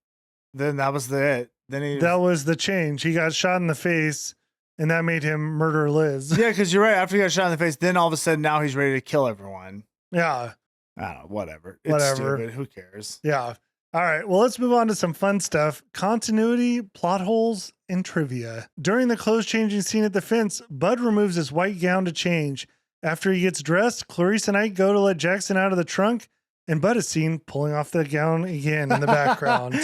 Then that was it. Then that was the change. He got shot in the face, and that made him murder Liz. Yeah, because you're right. After he got shot in the face, then all of a sudden now he's ready to kill everyone. Yeah. I don't know. Whatever. It's stupid. Who cares? Yeah. All right. Well, let's move on to some fun stuff. Continuity, plot holes, and trivia. During the clothes changing scene at the fence, Bud removes his white gown to change. After he gets dressed, Clarice and Ike go to let Jackson out of the trunk, and Bud is seen pulling off the gown again in the background.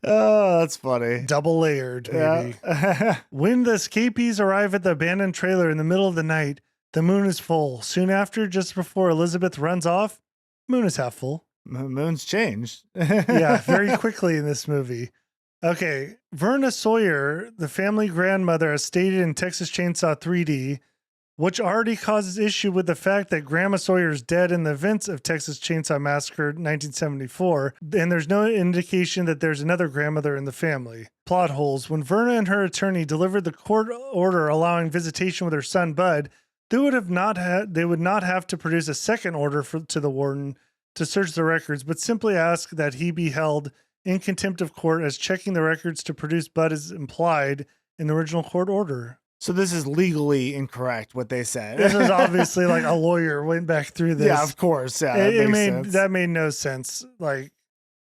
Oh, that's funny. Double layered, maybe. Yeah. When the escapees arrive at the abandoned trailer in the middle of the night, the moon is full. Soon after, just before Elizabeth runs off, moon is half full. Moon's changed. Yeah, very quickly in this movie. Okay, Verna Sawyer, the family grandmother, as stated in Texas Chainsaw 3D, which already causes issue with the fact that Grandma Sawyer is dead in the events of Texas Chainsaw Massacre 1974, and there's no indication that there's another grandmother in the family. Plot holes. When Verna and her attorney delivered the court order allowing visitation with her son Bud, they would not have to produce a second order to the warden to search the records, but simply ask that he be held in contempt of court, as checking the records to produce Bud is implied in the original court order. So this is legally incorrect, what they said. This is obviously like a lawyer went back through this. Yeah, of course. Yeah, that made no sense. Like,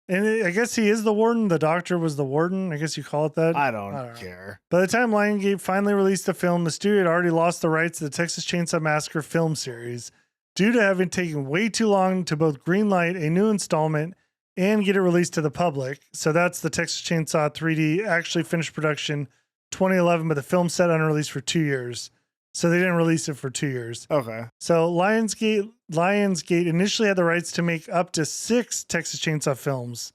and I guess he is the warden. The doctor was the warden. I guess you call it that. I don't care. By the time Lionsgate finally released the film, the studio had already lost the rights to the Texas Chainsaw Massacre film series due to having taken way too long to both greenlight a new installment and get it released to the public. So that's the Texas Chainsaw 3D actually finished production 2011, but the film set unreleased for 2 years. So they didn't release it for 2 years. Okay. So Lionsgate initially had the rights to make up to 6 Texas Chainsaw films.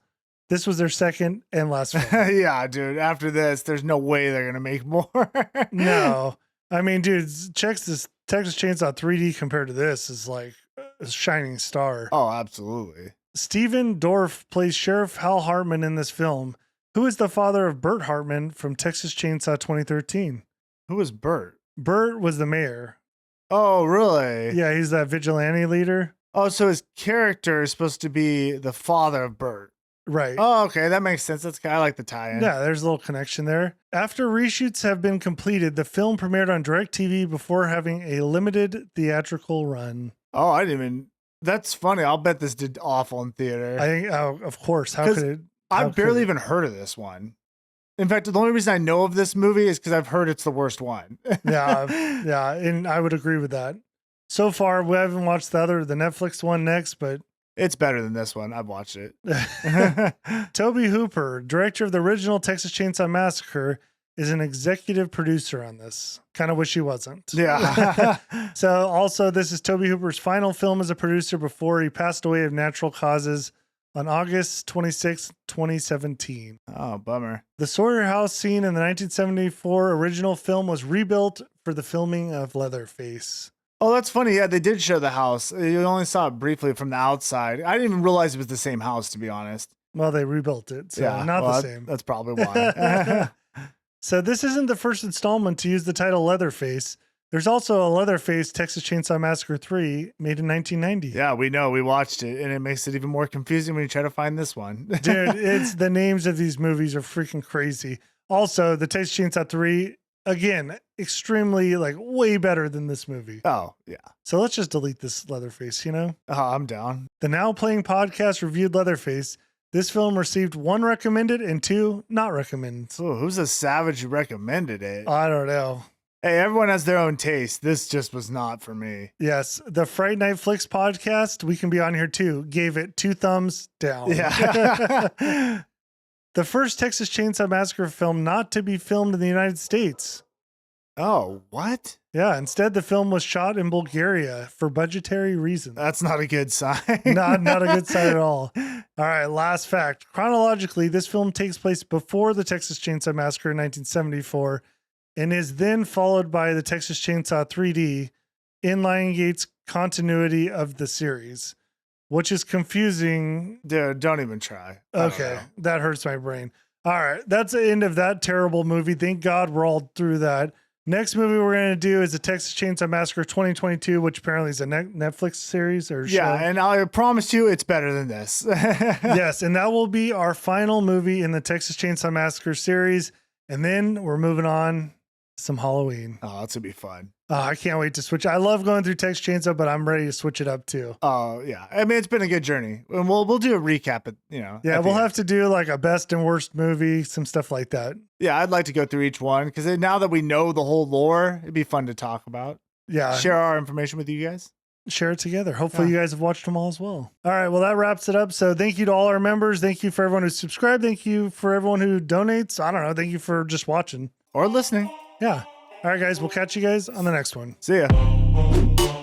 This was their second and last film. Yeah, dude. After this, there's no way they're going to make more. No. I mean, dude, check this Texas Chainsaw 3D compared to this is like a shining star. Oh, absolutely. Stephen Dorff plays Sheriff Hal Hartman in this film, who is the father of Bert Hartman from Texas Chainsaw 2013. Who was Bert? Bert was the mayor. Oh, really? Yeah, he's that vigilante leader. Oh, so his character is supposed to be the father of Bert. Right. Oh, okay. That makes sense. I like the tie-in. Yeah, there's a little connection there. After reshoots have been completed, the film premiered on DirecTV before having a limited theatrical run. Oh, I didn't even... That's funny. I'll bet this did awful in theater. I think, of course. How could it? I've barely even heard of this one. In fact, the only reason I know of this movie is because I've heard it's the worst one. Yeah, and I would agree with that. So far, we haven't watched the Netflix one next, but it's better than this one. I've watched it. Toby Hooper, director of the original Texas Chainsaw Massacre, is an executive producer on this. Kind of wish he wasn't. Yeah. So also, this is Toby Hooper's final film as a producer before he passed away of natural causes on August 26, 2017. Oh, bummer. The Sawyer house scene in the 1974 original film was rebuilt for the filming of Leatherface. Oh, that's funny. Yeah, they did show the house. You only saw it briefly from the outside. I didn't even realize it was the same house, to be honest. Well, they rebuilt it, so yeah, not the same. That's probably why. So this isn't the first installment to use the title Leatherface. There's also a Leatherface Texas Chainsaw Massacre 3 made in 1990. Yeah, we know. We watched it, and it makes it even more confusing when you try to find this one. Dude, it's the names of these movies are freaking crazy. Also, the Texas Chainsaw 3, again, extremely, like, way better than this movie. Oh, yeah. So let's just delete this Leatherface, you know? Oh, I'm down. The Now Playing podcast reviewed Leatherface. This film received 1 recommended and 2 not recommended. Oh, who's a savage who recommended it? I don't know. Hey, everyone has their own taste. This just was not for me. Yes. The Fright Night Flicks podcast, we can be on here too, gave it 2 thumbs down. Yeah. The first Texas Chainsaw Massacre film not to be filmed in the United States. Oh, what? Yeah. Instead, the film was shot in Bulgaria for budgetary reasons. That's not a good sign. Not a good sign at all. All right. Last fact. Chronologically, this film takes place before the Texas Chainsaw Massacre in 1974. And is then followed by the Texas Chainsaw 3D in Lionsgate's continuity of the series, which is confusing. Dude, don't even try. Okay, that hurts my brain. All right. That's the end of that terrible movie. Thank God we're all through that. Next movie we're going to do is the Texas Chainsaw Massacre 2022, which apparently is a Netflix series or show. Yeah, and I promise you it's better than this. Yes, and that will be our final movie in the Texas Chainsaw Massacre series. And then we're moving on to some Halloween. Oh, that's going to be fun. I can't wait to switch. I love going through Texas Chainsaw, but I'm ready to switch it up too. Oh, yeah. I mean, it's been a good journey. And we'll do a recap at, Yeah, we'll have to do like a best and worst movie, some stuff like that. Yeah, I'd like to go through each one because now that we know the whole lore, it'd be fun to talk about. Yeah. Share our information with you guys. Share it together. Hopefully you guys have watched them all as well. All right. Well, that wraps it up. So thank you to all our members. Thank you for everyone who subscribed. Thank you for everyone who donates. I don't know. Thank you for just watching or listening. Yeah. All right, guys. We'll catch you guys on the next one. See ya.